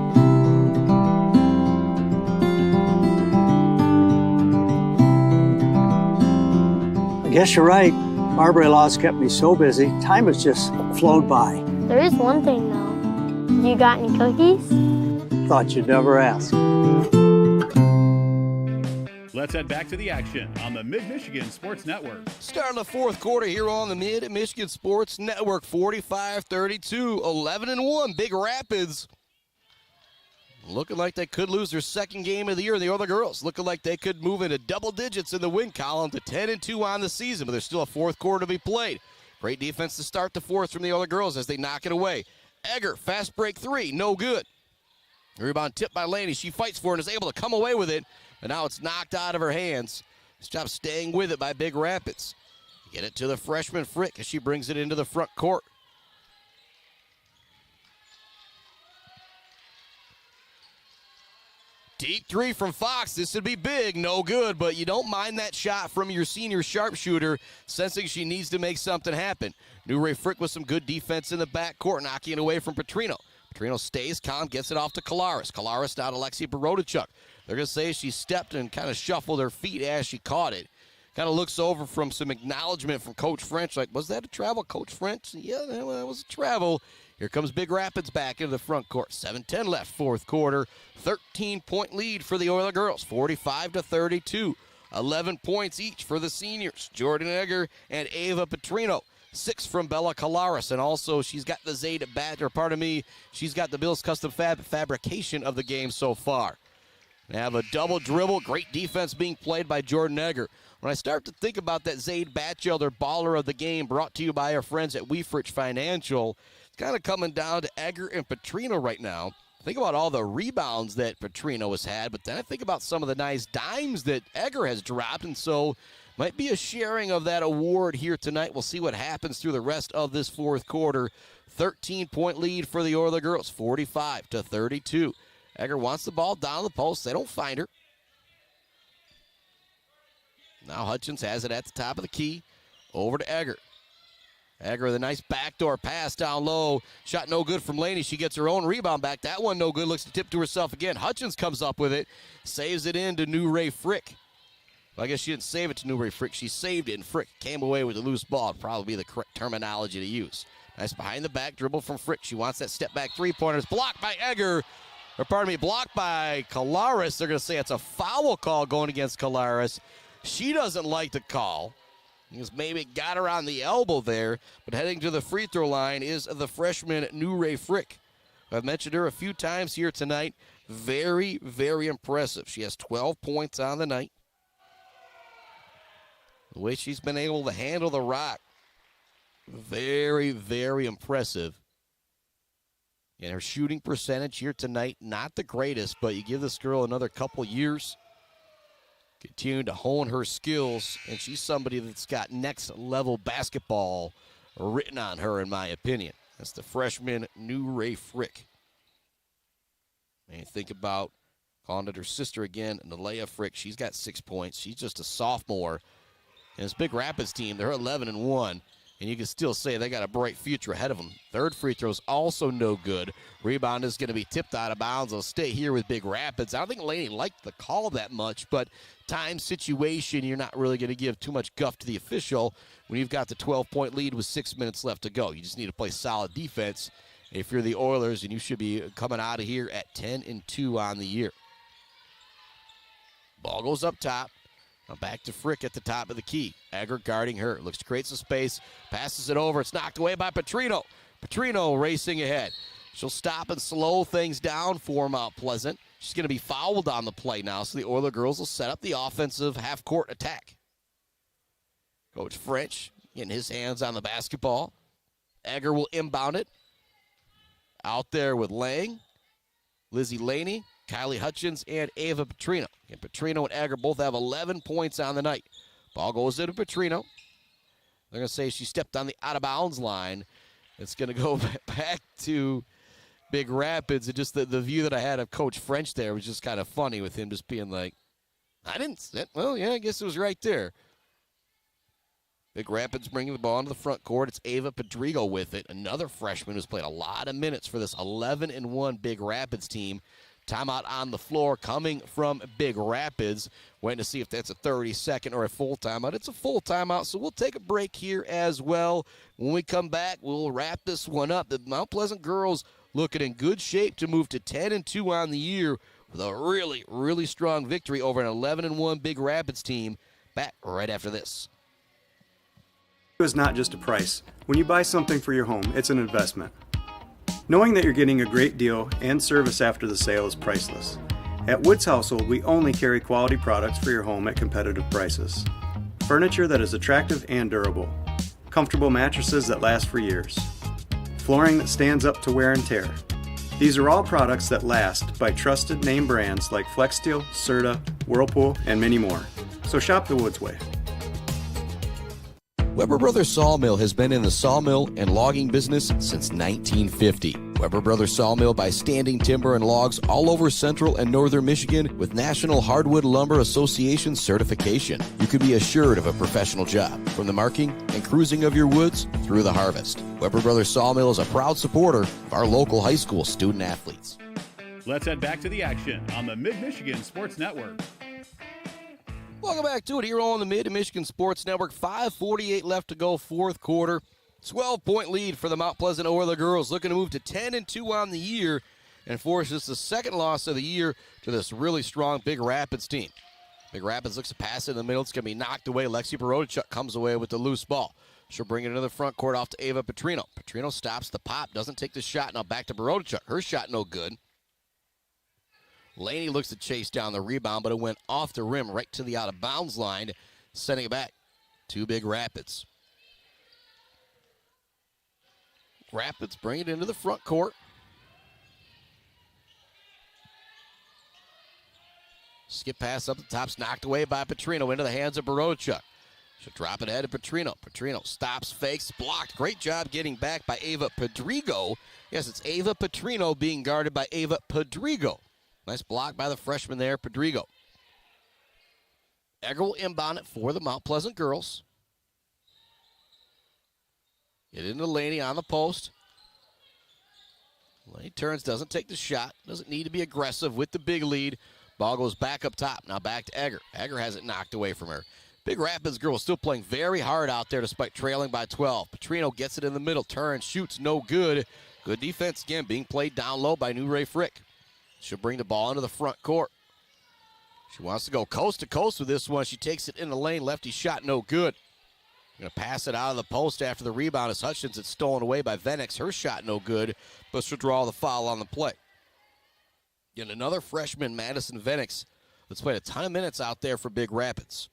I guess you're right. Marbury Law's kept me so busy, time has just flown by. There is one thing, though. You got any cookies? Thought you'd never ask. Let's head back to the action on the Mid-Michigan Sports Network. Starting the fourth quarter here on the Mid-Michigan Sports Network, 45-32, 11-1, Big Rapids. Looking like they could lose their second game of the year. The other girls looking like they could move into double digits in the win column to 10-2 on the season, but there's still a fourth quarter to be played. Great defense to start the fourth from the other girls as they knock it away. Egger, fast break three, no good. Rebound tipped by Laney. She fights for it and is able to come away with it, and now it's knocked out of her hands. This job staying with it by Big Rapids. Get it to the freshman Frick as she brings it into the front court. Deep three from Fox. This would be big. No good, but you don't mind that shot from your senior sharpshooter, sensing she needs to make something happen. New Ray Frick with some good defense in the backcourt, knocking it away from Petrino. Petrino stays calm, gets it off to Kolaris. Kolaris down to Lexi Borodachuk. They're going to say she stepped and kind of shuffled her feet as she caught it. Kind of looks over from some acknowledgement from Coach French, like, was that a travel, Coach French? Yeah, that was a travel. Here comes Big Rapids back into the front court. 7:10 left, fourth quarter. 13-point lead for the Oiler girls, 45-32. 11 points each for the seniors, Jordan Egger and Ava Petrino. 6 from Bella Kolaris, and also she's got the she's got the Bills Custom fabrication of the game so far. They have a double dribble, great defense being played by Jordan Egger. When I start to think about that Zaid Batchelder baller of the game brought to you by our friends at Weefrich Financial, it's kind of coming down to Egger and Petrino right now. Think about all the rebounds that Petrino has had, but then I think about some of the nice dimes that Egger has dropped, and so might be a sharing of that award here tonight. We'll see what happens through the rest of this fourth quarter. 13-point lead for the Oiler girls, 45-32. Egger wants the ball down the post. They don't find her. Now Hutchins has it at the top of the key. Over to Egger. Egger with a nice backdoor pass down low. Shot no good from Laney. She gets her own rebound back. That one no good. Looks to tip to herself again. Hutchins comes up with it. Saves it in to New Ray Frick. Well, I guess she didn't save it to New Ray Frick. She saved it, and Frick came away with a loose ball. It'd probably be the correct terminology to use. Nice behind the back dribble from Frick. She wants that step back three-pointer. It's blocked by Egger. Blocked by Kolaris. They're going to say it's a foul call going against Kolaris. She doesn't like the call. He's maybe got her on the elbow there, but heading to the free throw line is the freshman New Ray Frick. I've mentioned her a few times here tonight. Very, very impressive. She has 12 points on the night. The way she's been able to handle the rock, very, very impressive. And her shooting percentage here tonight, not the greatest, but you give this girl another couple years, continue to hone her skills, and she's somebody that's got next-level basketball written on her, in my opinion. That's the freshman New Ray Frick. And you think about calling it her sister again, Nalea Frick. She's got 6 points. She's just a sophomore. And this Big Rapids team, they're 11-1. And you can still say they got a bright future ahead of them. Third free throw is also no good. Rebound is going to be tipped out of bounds. They'll stay here with Big Rapids. I don't think Laney liked the call that much, but time, situation, you're not really going to give too much guff to the official when you've got the 12-point lead with 6 minutes left to go. You just need to play solid defense if you're the Oilers, and you should be coming out of here at 10-2 on the year. Ball goes up top. Now back to Frick at the top of the key. Egger guarding her. Looks to create some space. Passes it over. It's knocked away by Petrino. Petrino racing ahead. She'll stop and slow things down for Mount Pleasant. She's going to be fouled on the play now, so the Oiler girls will set up the offensive half-court attack. Coach French getting his hands on the basketball. Egger will inbound it. Out there with Lang, Lizzie Laney, Kylie Hutchins, and Ava Petrino. And Petrino and Egger both have 11 points on the night. Ball goes into Petrino. They're going to say she stepped on the out-of-bounds line. It's going to go back to Big Rapids. And just the view that I had of Coach French there was just kind of funny with him just being like, I didn't sit. Well, yeah, I guess it was right there. Big Rapids bringing the ball into the front court. It's Ava Pedrigo with it, another freshman who's played a lot of minutes for this 11-1 Big Rapids team. Timeout on the floor coming from Big Rapids. Waiting to see if that's a 30-second or a full timeout. It's a full timeout, so we'll take a break here as well. When we come back, we'll wrap this one up. The Mount Pleasant girls looking in good shape to move to 10-2 on the year with a really, really strong victory over an 11-1 Big Rapids team. Back right after this. It's not just a price. When you buy something for your home, it's an investment. Knowing that you're getting a great deal and service after the sale is priceless. At Woods Household, we only carry quality products for your home at competitive prices. Furniture that is attractive and durable. Comfortable mattresses that last for years. Flooring that stands up to wear and tear. These are all products that last by trusted name brands like Flexsteel, Serta, Whirlpool, and many more. So shop the Woods way. Weber Brothers Sawmill has been in the sawmill and logging business since 1950. Weber Brothers Sawmill buys standing timber and logs all over central and northern Michigan with National Hardwood Lumber Association certification. You can be assured of a professional job, from the marking and cruising of your woods through the harvest. Weber Brothers Sawmill is a proud supporter of our local high school student athletes. Let's head back to the action on the Mid-Michigan Sports Network. Welcome back to it here on the Mid-Michigan Sports Network. 5:48 left to go, fourth quarter. 12-point lead for the Mount Pleasant Oiler girls, looking to move to 10-2 on the year and force this the second loss of the year to this really strong Big Rapids team. Big Rapids looks to pass it in the middle. It's going to be knocked away. Lexi Borodachuk comes away with the loose ball. She'll bring it into the front court off to Ava Petrino. Petrino stops the pop, doesn't take the shot. Now back to Borodachuk. Her shot no good. Laney looks to chase down the rebound, but it went off the rim right to the out-of-bounds line, sending it back to Big Rapids. Rapids bring it into the front court. Skip pass up the top's knocked away by Petrino into the hands of Borodachuk. She'll drop it ahead of Petrino. Petrino stops, fakes, blocked. Great job getting back by Ava Pedrigo. Yes, it's Ava Petrino being guarded by Ava Pedrigo. Nice block by the freshman there, Pedrigo. Egger will inbound it for the Mount Pleasant girls. Get into Laney on the post. Laney turns, doesn't take the shot. Doesn't need to be aggressive with the big lead. Ball goes back up top. Now back to Egger. Egger has it knocked away from her. Big Rapids girls still playing very hard out there despite trailing by 12. Petrino gets it in the middle. Turns, shoots, no good. Good defense again being played down low by New Ray Frick. She'll bring the ball into the front court. She wants to go coast to coast with this one. She takes it in the lane. Lefty shot no good. Going to pass it out of the post after the rebound as Hutchins. It's stolen away by Venix. Her shot no good, but she'll draw the foul on the play. Yet another freshman, Madison Venix, that's played a ton of minutes out there for Big Rapids.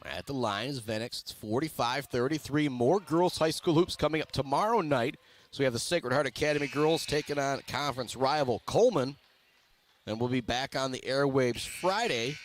At the line is Venix. It's 45-33. More girls high school hoops coming up tomorrow night. So we have the Sacred Heart Academy girls taking on conference rival Coleman. And we'll be back on the airwaves Friday.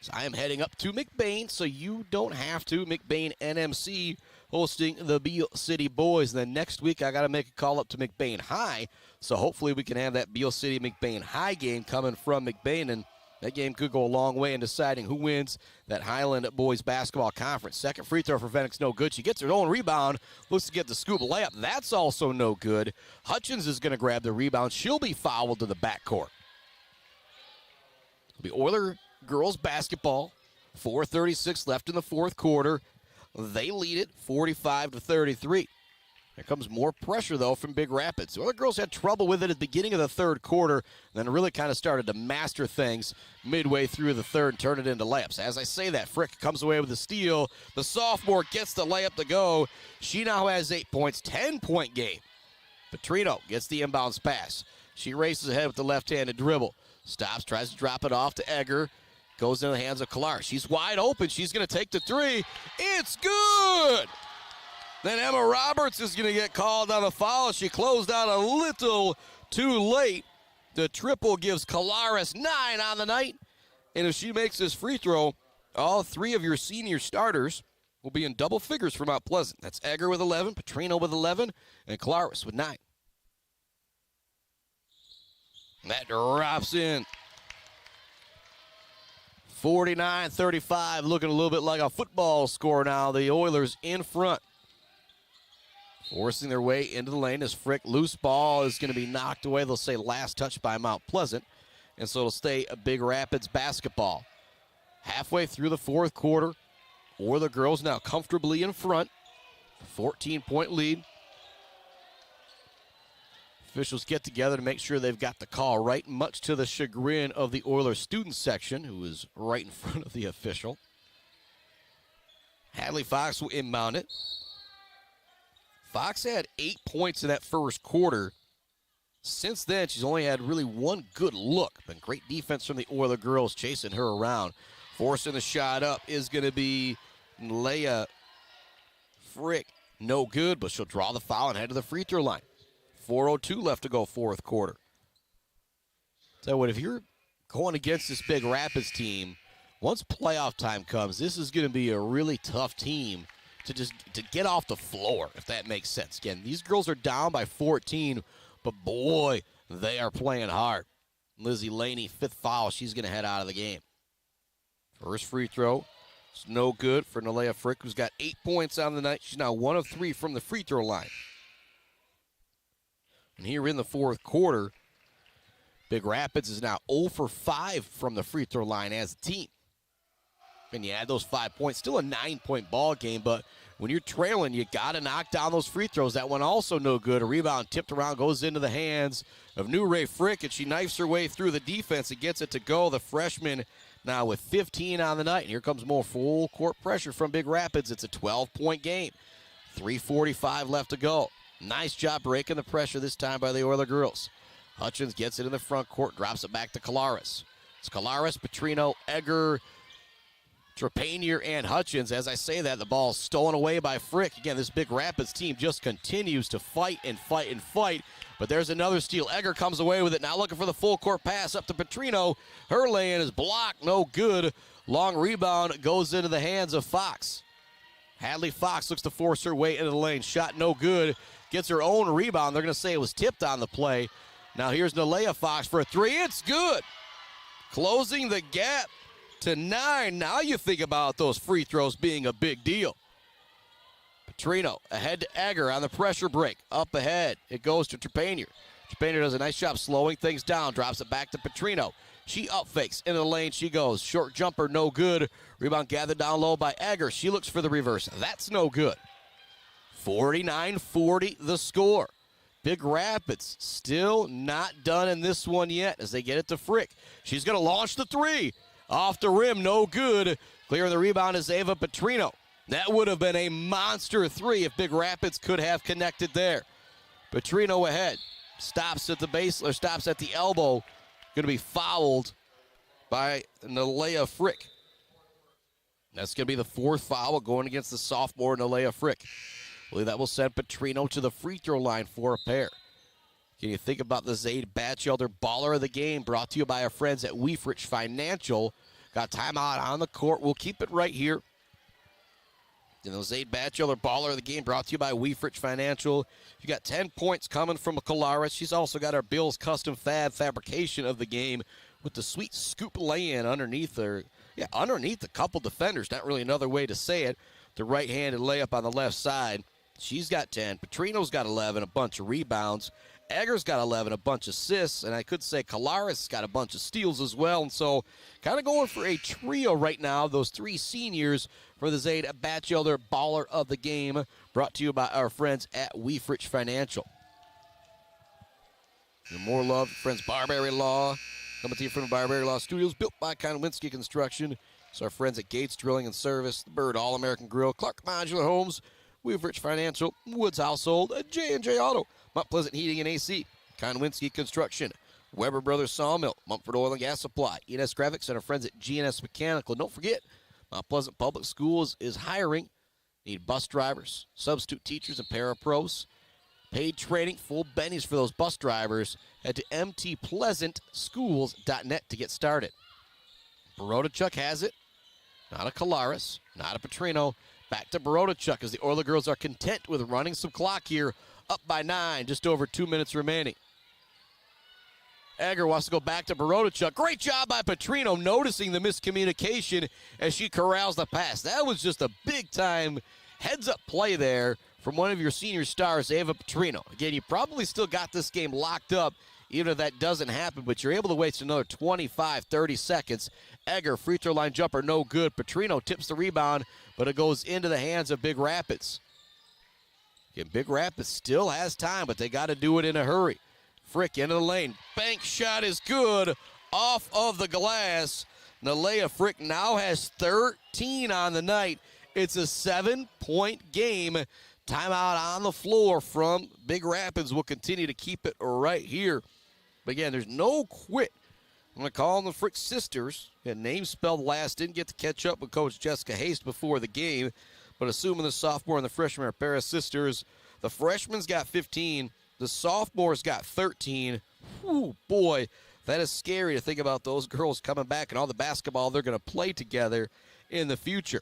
So I am heading up to McBain, so you don't have to. McBain NMC hosting the Beale City Boys. And then next week I got to make a call up to McBain High. So hopefully we can have that Beale City McBain High game coming from McBain. And that game could go a long way in deciding who wins that Highland Boys Basketball Conference. Second free throw for Venix, no good. She gets her own rebound, looks to get the scoop layup. That's also no good. Hutchins is going to grab the rebound. She'll be fouled to the backcourt. It'll be Oiler girls basketball. 4:36 left in the fourth quarter. They lead it 45-33. Here comes more pressure, though, from Big Rapids. The other girls had trouble with it at the beginning of the third quarter, then really kind of started to master things midway through the third and turn it into layups. As I say that, Frick comes away with the steal. The sophomore gets the layup to go. She now has 8 points, 10-point game. Petrino gets the inbounds pass. She races ahead with the left-handed dribble. Stops, tries to drop it off to Egger. Goes into the hands of Kalar. She's wide open. She's going to take the three. It's good! Then Emma Roberts is going to get called on the foul. She closed out a little too late. The triple gives Colares 9 on the night. And if she makes this free throw, all three of your senior starters will be in double figures for Mount Pleasant. That's Egger with 11, Petrino with 11, and Colares with 9. That drops in. 49-35, looking a little bit like a football score now. The Oilers in front. Forcing their way into the lane as Frick. Loose ball is going to be knocked away. They'll say last touch by Mount Pleasant. And so it'll stay a Big Rapids basketball. Halfway through the fourth quarter, Oiler girls now comfortably in front. 14-point lead. Officials get together to make sure they've got the call right, much to the chagrin of the Oilers student section, who is right in front of the official. Hadley Fox will inbound it. Fox had 8 points in that first quarter. Since then, she's only had really one good look. Been great defense from the Oiler girls chasing her around. Forcing the shot up is going to be Leia Frick. No good, but she'll draw the foul and head to the free throw line. 4:02 left to go fourth quarter. Tell you what, if you're going against this Big Rapids team, once playoff time comes, this is going to be a really tough team to get off the floor, if that makes sense. Again, these girls are down by 14, but boy, they are playing hard. Lizzie Laney, fifth foul. She's going to head out of the game. First free throw. It's no good for Nalea Frick, who's got 8 points on the night. She's now 1 of 3 from the free throw line. And here in the fourth quarter, Big Rapids is now 0 for 5 from the free throw line as a team. And you add those 5 points, still a 9-point ball game, but when you're trailing, you got to knock down those free throws. That one also no good. A rebound tipped around, goes into the hands of New Ray Frick, and she knifes her way through the defense and gets it to go. The freshman now with 15 on the night. And here comes more full court pressure from Big Rapids. It's a 12-point game. 3:45 left to go. Nice job breaking the pressure this time by the Oiler girls. Hutchins gets it in the front court, drops it back to Colares. It's Colares, Petrino, Egger, Trepanier, and Hutchins. As I say that, the ball's stolen away by Frick. Again, this Big Rapids team just continues to fight and fight and fight. But there's another steal. Egger comes away with it. Now looking for the full court pass up to Petrino. Her lay-in is blocked. No good. Long rebound goes into the hands of Fox. Hadley Fox looks to force her way into the lane. Shot no good. Gets her own rebound. They're going to say it was tipped on the play. Now here's Nalea Fox for a three. It's good. Closing the gap to 9. Now you think about those free throws being a big deal. Petrino ahead to Egger on the pressure break. Up ahead. It goes to Trepanier. Trepanier does a nice job slowing things down. Drops it back to Petrino. She up fakes. Into the lane she goes. Short jumper, no good. Rebound gathered down low by Egger. She looks for the reverse. That's no good. 49-40 the score. Big Rapids still not done in this one yet as they get it to Frick. She's going to launch the three. Off the rim, no good. Clearing the rebound is Ava Petrino. That would have been a monster three if Big Rapids could have connected there. Petrino ahead. Stops at the base, or stops at the elbow. Going to be fouled by Nalea Frick. That's going to be the fourth foul going against the sophomore Nalea Frick. I believe that will send Petrino to the free throw line for a pair. Can you think about the Zaid Batchelder Baller of the Game, brought to you by our friends at Weefrich Financial. Got timeout on the court. We'll keep it right here. And the Zaid Batchelder Baller of the Game, brought to you by Weefrich Financial. You got 10 points coming from Colaris. She's also got our Bills Custom Fab fabrication of the game with the sweet scoop lay-in underneath her. Yeah, underneath a couple defenders. Not really another way to say it. The right-handed layup on the left side. She's got 10. Petrino's got 11, a bunch of rebounds. Egger's got 11, a bunch of assists. And I could say Colaris got a bunch of steals as well. And so kind of going for a trio right now, those three seniors for the Zaid Batchelder Baller of the Game, brought to you by our friends at Weefrich Financial. And more love, friends, Barbary Law. Coming to you from the Barbary Law Studios, built by Konowinski Construction. So our friends at Gates Drilling and Service, the Bird All-American Grill, Clark Modular Homes, Weefrich Financial, Woods Household, J&J Auto, Mount Pleasant Heating and AC, Konowinski Construction, Weber Brothers Sawmill, Mumford Oil and Gas Supply, E&S Graphics, and our friends at G&S Mechanical. Don't forget, Mount Pleasant Public Schools is hiring. Need bus drivers, substitute teachers, and parapros. Paid training, full bennies for those bus drivers. Head to mtpleasantschools.net to get started. Barodachuk has it. Not a Colaris, not a Petrino. Back to Barodachuk as the Oiler girls are content with running some clock here. Up by 9, just over 2 minutes remaining. Egger wants to go back to Barodachuk. Great job by Petrino noticing the miscommunication as she corrals the pass. That was just a big-time heads-up play there from one of your senior stars, Ava Petrino. Again, you probably still got this game locked up, even if that doesn't happen, but you're able to waste another 25, 30 seconds. Egger, free throw line jumper, no good. Petrino tips the rebound, but it goes into the hands of Big Rapids. Again, Big Rapids still has time, but they got to do it in a hurry. Frick into the lane. Bank shot is good off of the glass. Nalea Frick now has 13 on the night. It's a 7-point game. Timeout on the floor from Big Rapids. Will continue to keep it right here. But again, there's no quit. I'm going to call them the Frick sisters. Name spelled last. Didn't get to catch up with Coach Jessica Haste before the game. But assuming the sophomore and the freshman are a pair of sisters, the freshman's got 15. The sophomore's got 13. Whew, boy, that is scary to think about those girls coming back and all the basketball they're going to play together in the future.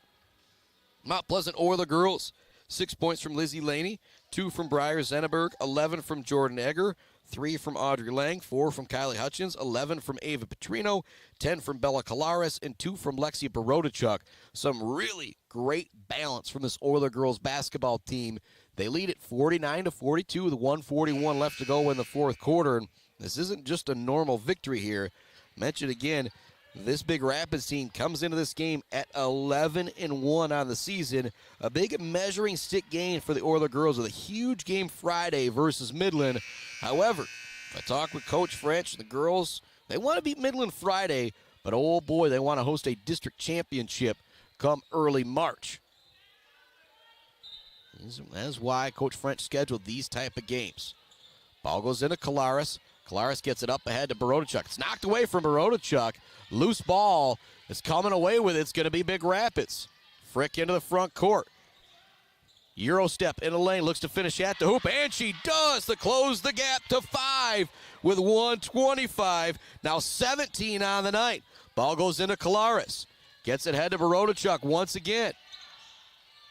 Mount Pleasant Oiler girls, 6 points from Lizzie Laney, 2 from Briar Zenneberg, 11 from Jordan Egger, 3 from Audrey Lang, 4 from Kylie Hutchins, 11 from Ava Petrino, 10 from Bella Colaris, and 2 from Lexi Barodachuk. Some really great balance from this Oiler girls basketball team. They lead at 49-42 with 1:41 left to go in the fourth quarter. And this isn't just a normal victory here. Mentioned again, this Big Rapids team comes into this game at 11-1 on the season. A big measuring stick game for the Oiler girls with a huge game Friday versus Midland. However, if I talk with Coach French, the girls, they want to beat Midland Friday, but oh boy, they want to host a district championship come early March. That's why Coach French scheduled these type of games. Ball goes into Colaris. Colaris gets it up ahead to Barodachuk. It's knocked away from Barodachuk. Loose ball is coming away with it. It's going to be Big Rapids. Frick into the front court. Euro step in the lane. Looks to finish at the hoop. And she does to close the gap to 5 with 1:25. Now 17 on the night. Ball goes into Colaris. Gets it ahead to Barodachuk once again.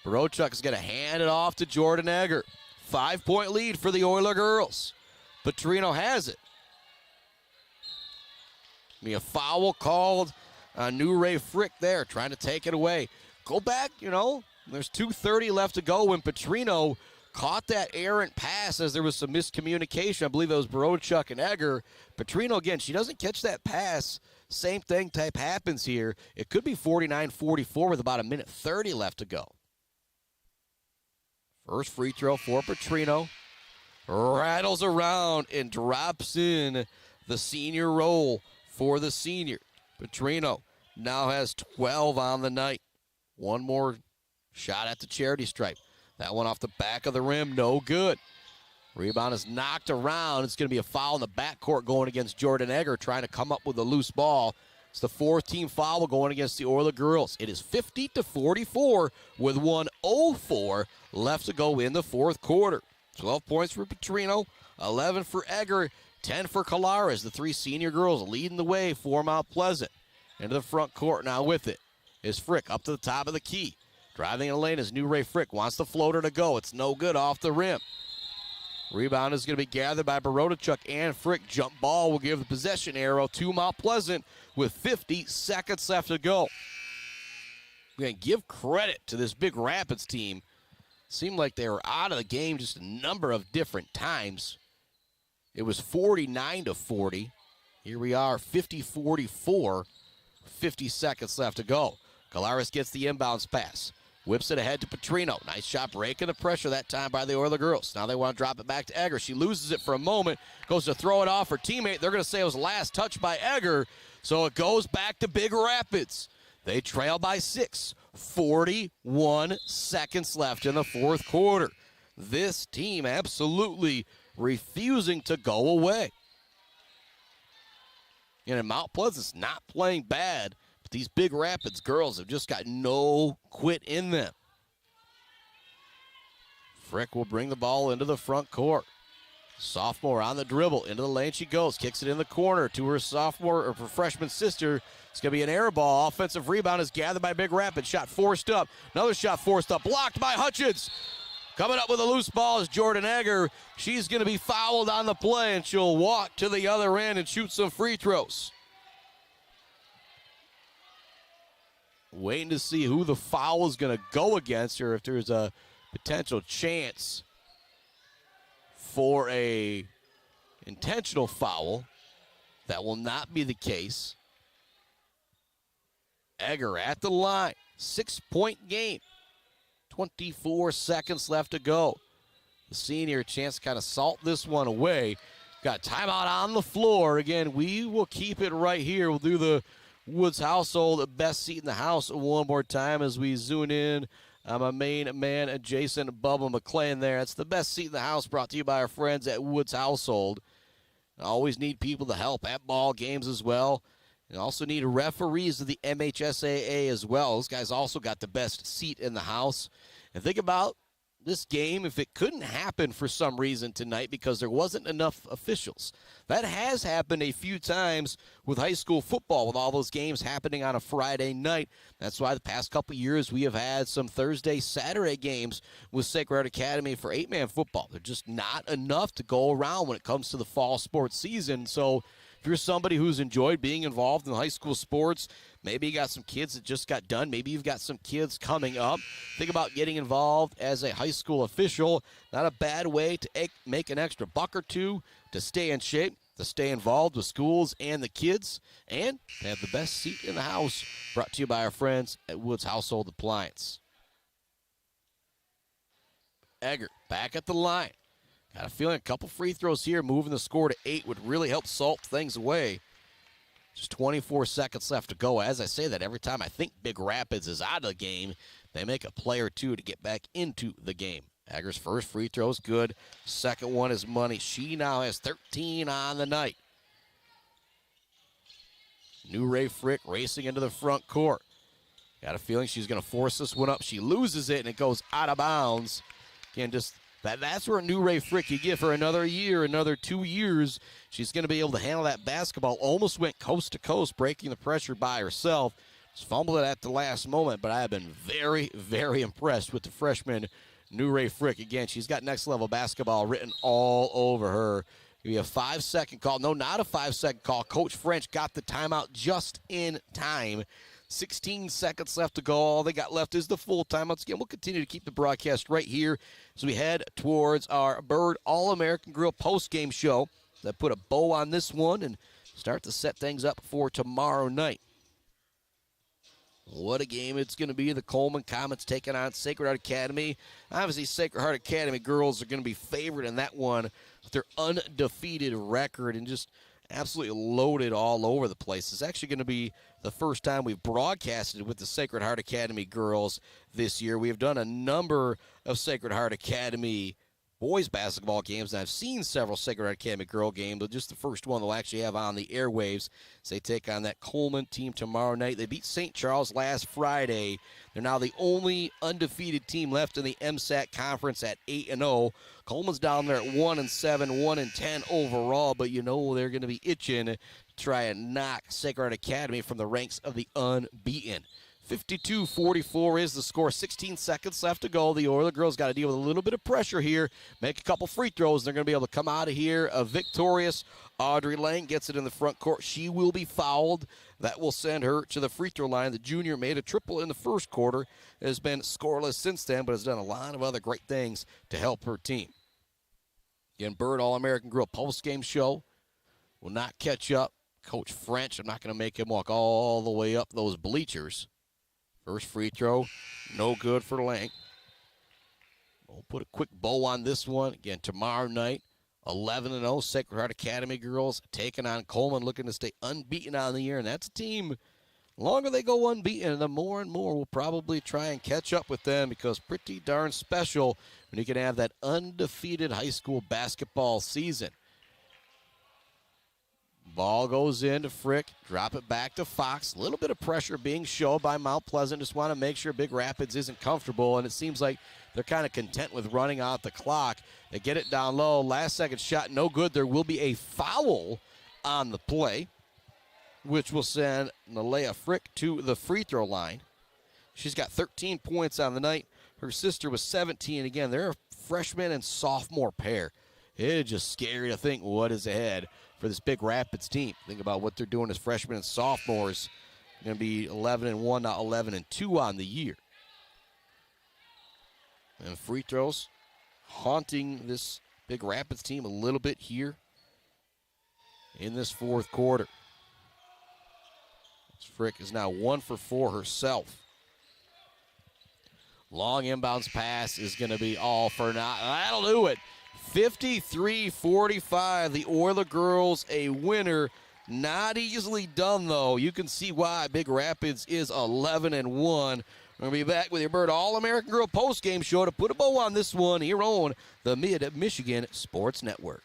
Barodachuk is going to hand it off to Jordan Egger. 5-point lead for the Oiler girls. Petrino has it. Be a foul called on New Ray Frick there, trying to take it away. Go back, there's 2:30 left to go when Petrino caught that errant pass as there was some miscommunication. I believe it was Barodachuk and Egger. Petrino, again, she doesn't catch that pass. Same thing type happens here. It could be 49-44 with about 1:30 left to go. First free throw for Petrino. rattles around and drops in the senior roll for the senior. Petrino now has 12 on the night. One more shot at the charity stripe. That one off the back of the rim, no good. Rebound is knocked around. It's going to be a foul in the backcourt going against Jordan Egger, trying to come up with a loose ball. It's the fourth team foul going against the Orla girls. It is 50-44 with 1:04 left to go in the fourth quarter. 12 points for Petrino, 11 for Egger, 10 for Colares. The three senior girls leading the way for Mount Pleasant. Into the front court now with it is Frick up to the top of the key. Driving in the lane is New Ray Frick. Wants the floater to go. It's no good off the rim. Rebound is going to be gathered by Borodachuk and Frick. Jump ball will give the possession arrow to Mount Pleasant with 50 seconds left to go. We're going to give credit to this Big Rapids team. Seemed like they were out of the game just a number of different times. It was 49-40. Here we are, 50-44. 50 seconds left to go. Colares gets the inbounds pass. Whips it ahead to Petrino. Nice shot, breaking the pressure that time by the Orla girls. Now they want to drop it back to Egger. She loses it for a moment, goes to throw it off her teammate. They're going to say it was last touch by Egger, so it goes back to Big Rapids. They trail by 6. 41 seconds left in the fourth quarter. This team absolutely refusing to go away. And Mount Pleasant's not playing bad, but these Big Rapids girls have just got no quit in them. Frick will bring the ball into the front court. Sophomore on the dribble. Into the lane she goes. Kicks it in the corner to her freshman sister. It's going to be an air ball. Offensive rebound is gathered by Big Rapids. Shot forced up. Another shot forced up. Blocked by Hutchins. Coming up with a loose ball is Jordan Egger. She's going to be fouled on the play, and she'll walk to the other end and shoot some free throws. Waiting to see who the foul is going to go against, or if there's a potential chance for a intentional foul. That will not be the case. Egger at the line. 6-point game. 24 seconds left to go. The senior chance to kind of salt this one away. Got timeout on the floor. Again, we will keep it right here. We'll do the Woods household, the best seat in the house one more time as we zoom in. My main man, Jason Bubba McClain there. It's the best seat in the house, brought to you by our friends at Woods Household. I always need people to help at ball games as well. And also need referees of the MHSAA as well. Those guys also got the best seat in the house. And think about this game if it couldn't happen for some reason tonight because there wasn't enough officials. That has happened a few times with high school football, with all those games happening on a Friday night. That's why the past couple years we have had some Thursday, Saturday games with Sacred Heart Academy for 8-man football. They're just not enough to go around when it comes to the fall sports season. So if you're somebody who's enjoyed being involved in high school sports, maybe you got some kids that just got done, maybe you've got some kids coming up, think about getting involved as a high school official. Not a bad way to make an extra buck or two to stay in shape, to stay involved with schools and the kids, and to have the best seat in the house. Brought to you by our friends at Woods Household Appliance. Egger back at the line. Got a feeling a couple free throws here, moving the score to 8 would really help salt things away. Just 24 seconds left to go. As I say that, every time I think Big Rapids is out of the game, they make a play or two to get back into the game. Egger's first free throw is good. Second one is money. She now has 13 on the night. New Ray Frick racing into the front court. Got a feeling she's going to force this one up. She loses it, and it goes out of bounds. Again, just that's where New Ray Frick, you give her another year, another 2 years. She's going to be able to handle that basketball. Almost went coast to coast, breaking the pressure by herself. Just fumbled it at the last moment, but I have been very, very impressed with the freshman New Ray Frick. Again, she's got next-level basketball written all over her. Give you a 5-second call. No, not a 5-second call. Coach French got the timeout just in time. 16 seconds left to go. All they got left is the full timeouts. Again, we'll continue to keep the broadcast right here as we head towards our Bird All-American Grill post-game show. That put a bow on this one and start to set things up for tomorrow night. What a game it's going to be. The Coleman Comets taking on Sacred Heart Academy. Obviously, Sacred Heart Academy girls are going to be favored in that one with their undefeated record and just absolutely loaded all over the place. It's actually going to be the first time we've broadcasted with the Sacred Heart Academy girls this year. We have done a number of Sacred Heart Academy boys basketball games, and I've seen several Sacred Heart Academy girl games, but just the first one they'll actually have on the airwaves as they take on that Coleman team tomorrow night. They beat St. Charles last Friday. They're now the only undefeated team left in the MSAC conference at 8-0. Coleman's down there at 1-7, 1-10 overall, but you know they're going to be itching to try and knock Sacred Heart Academy from the ranks of the unbeaten. 52-44 is the score. 16 seconds left to go. The Oiler girls got to deal with a little bit of pressure here. Make a couple free throws. They're going to be able to come out of here victorious. Audrey Lang gets it in the front court. She will be fouled. That will send her to the free throw line. The junior made a triple in the first quarter. Has been scoreless since then, but has done a lot of other great things to help her team. Again, Bird All-American Girl post-game show will not catch up. Coach French, I'm not going to make him walk all the way up those bleachers. First free throw, no good for Lang. We'll put a quick bow on this one. Again, tomorrow night, 11-0, Sacred Heart Academy girls taking on Coleman, looking to stay unbeaten on the year. And that's a team, the longer they go unbeaten, the more and more we'll probably try and catch up with them, because pretty darn special when you can have that undefeated high school basketball season. Ball goes in to Frick, drop it back to Fox. A little bit of pressure being shown by Mount Pleasant. Just want to make sure Big Rapids isn't comfortable, and it seems like they're kind of content with running out the clock. They get it down low. Last second shot, no good. There will be a foul on the play, which will send Nalea Frick to the free throw line. She's got 13 points on the night. Her sister was 17. Again, they're a freshman and sophomore pair. It's just scary to think what is ahead for this Big Rapids team. Think about what they're doing as freshmen and sophomores. They're going to be 11-1, not 11-2 on the year. And free throws haunting this Big Rapids team a little bit here in this fourth quarter. Frick is now 1 for 4 herself. Long inbounds pass is going to be all for naught. That'll do it. 53-45, the Oiler girls a winner. Not easily done, though. You can see why Big Rapids is 11-1. We're going to be back with your Bird All-American Girl post-game show to put a bow on this one here on the Mid-Michigan Sports Network.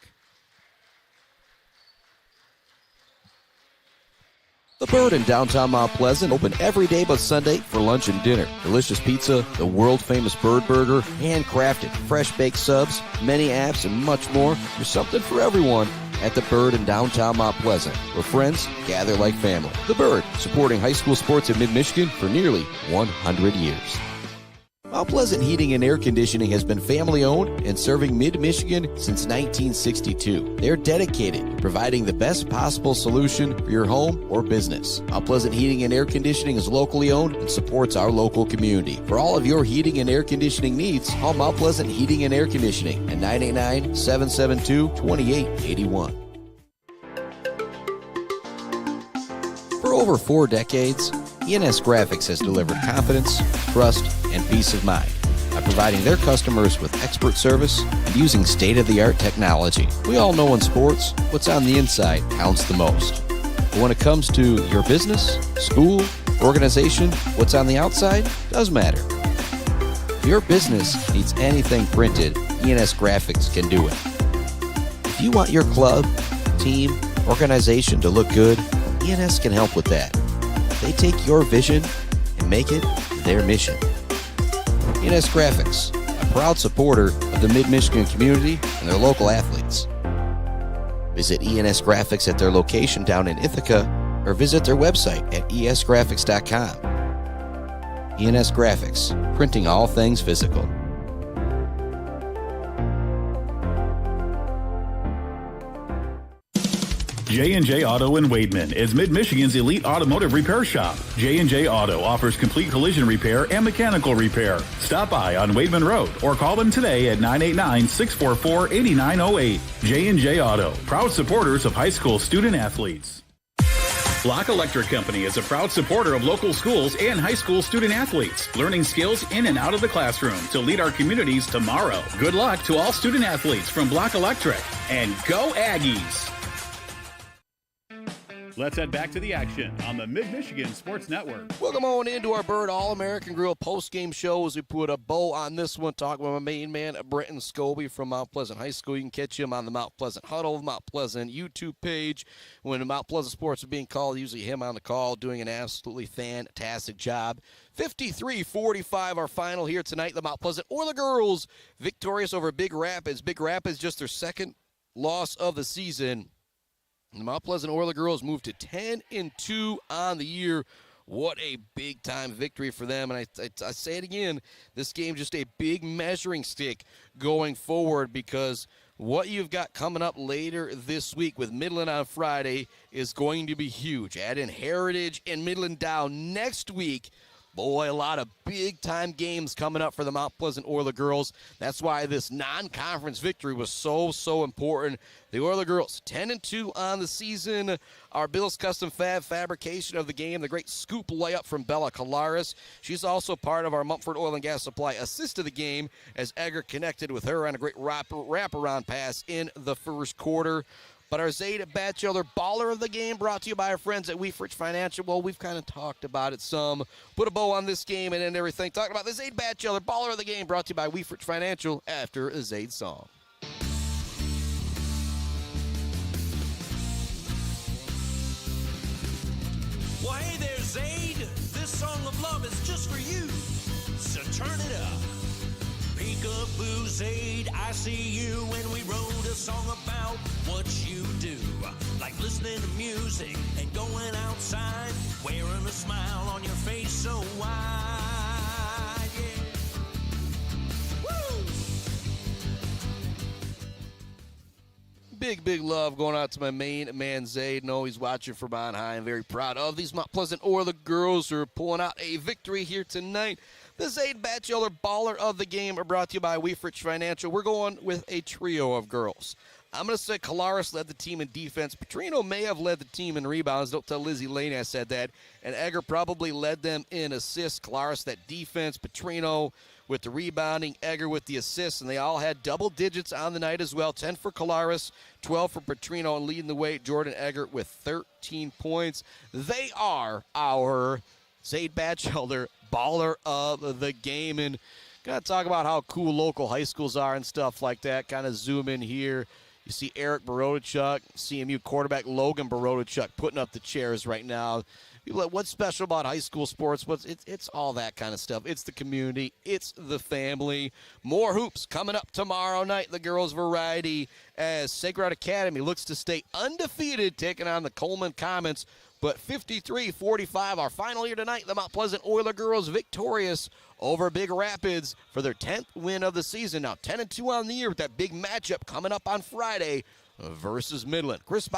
The Bird in downtown Mount Pleasant, open every day but Sunday for lunch and dinner. Delicious pizza, the world-famous Bird Burger, handcrafted, fresh-baked subs, many apps, and much more. There's something for everyone at The Bird in downtown Mount Pleasant, where friends gather like family. The Bird, supporting high school sports in mid-Michigan for nearly 100 years. Mount Pleasant Heating and Air Conditioning has been family-owned and serving mid-Michigan since 1962. They're dedicated to providing the best possible solution for your home or business. Mount Pleasant Heating and Air Conditioning is locally owned and supports our local community. For all of your heating and air conditioning needs, call Mount Pleasant Heating and Air Conditioning at 989-772-2881. For over 4 decades, ENS Graphics has delivered confidence, trust, and peace of mind by providing their customers with expert service and using state-of-the-art technology. We all know in sports, what's on the inside counts the most. But when it comes to your business, school, organization, what's on the outside does matter. If your business needs anything printed, ENS Graphics can do it. If you want your club, team, organization to look good, ENS can help with that. They take your vision and make it their mission. ENS Graphics, a proud supporter of the Mid-Michigan community and their local athletes. Visit ENS Graphics at their location down in Ithaca or visit their website at esgraphics.com. ENS Graphics, printing all things physical. J&J Auto in Wademan is Mid-Michigan's elite automotive repair shop. J&J Auto offers complete collision repair and mechanical repair. Stop by on Wademan Road or call them today at 989-644-8908. J&J Auto, proud supporters of high school student athletes. Block Electric Company is a proud supporter of local schools and high school student athletes, learning skills in and out of the classroom to lead our communities tomorrow. Good luck to all student athletes from Block Electric, and go Aggies! Let's head back to the action on the Mid-Michigan Sports Network. Welcome on into our Bird All-American Grill post-game show as we put a bow on this one, talking about my main man, Brenton Scobie from Mount Pleasant High School. You can catch him on the Mount Pleasant Huddle, Mount Pleasant YouTube page. When Mount Pleasant sports are being called, usually him on the call, doing an absolutely fantastic job. 53-45, our final here tonight. The Mount Pleasant Oiler girls victorious over Big Rapids. Big Rapids just their second loss of the season. The Mount Pleasant Oiler girls moved to 10-2 on the year. What a big-time victory for them. And I say it again, this game just a big measuring stick going forward, because what you've got coming up later this week with Midland on Friday is going to be huge. Add in Heritage and Midland down next week. Boy, a lot of big-time games coming up for the Mount Pleasant Oiler girls. That's why this non-conference victory was so important. The Oiler girls, 10-2 on the season. Our Bill's Custom Fab fabrication of the game, the great scoop layup from Bella Colares. She's also part of our Mumford Oil and Gas Supply assist of the game, as Egger connected with her on a great wraparound pass in the first quarter. But our Zaid Batchelder baller of the game, brought to you by our friends at Weefrich Financial. Well, we've kind of talked about it some. Put a bow on this game and end everything. Talking about the Zaid Batchelder baller of the game, brought to you by Weefrich Financial after a Zaid song. Well, hey there, Zaid. This song of love is just for you. So turn it up. Peekaboo, Zaid, I see you, and we wrote a song about what you do. Like listening to music and going outside, wearing a smile on your face so wide, yeah. Woo! Big love going out to my main man, Zaid. Know he's watching from on high. I'm very proud of these Mount Pleasant Oiler girls who are pulling out a victory here tonight. The Zaid Batchelder baller of the game are brought to you by Weefrich Financial. We're going with a trio of girls. I'm going to say Colares led the team in defense. Petrino may have led the team in rebounds. Don't tell Lizzie Lane I said that. And Egger probably led them in assists. Colares that defense. Petrino with the rebounding. Egger with the assists. And they all had double digits on the night as well. 10 for Colares, 12 for Petrino. And leading the way, Jordan Egger with 13 points. They are our Zaid Batchelder baller of the game. And got to talk about how cool local high schools are and stuff like that. Kind of zoom in here. You see Eric Borodachuk, CMU quarterback Logan Borodachuk putting up the chairs right now. People are like, what's special about high school sports? It's all that kind of stuff. It's the community. It's the family. More hoops coming up tomorrow night. The girls' variety as Sacred Academy looks to stay undefeated, taking on the Coleman Comets. But 53-45, our final here tonight. The Mount Pleasant Oiler girls victorious over Big Rapids for their 10th win of the season. Now 10-2 on the year with that big matchup coming up on Friday versus Midland. Chris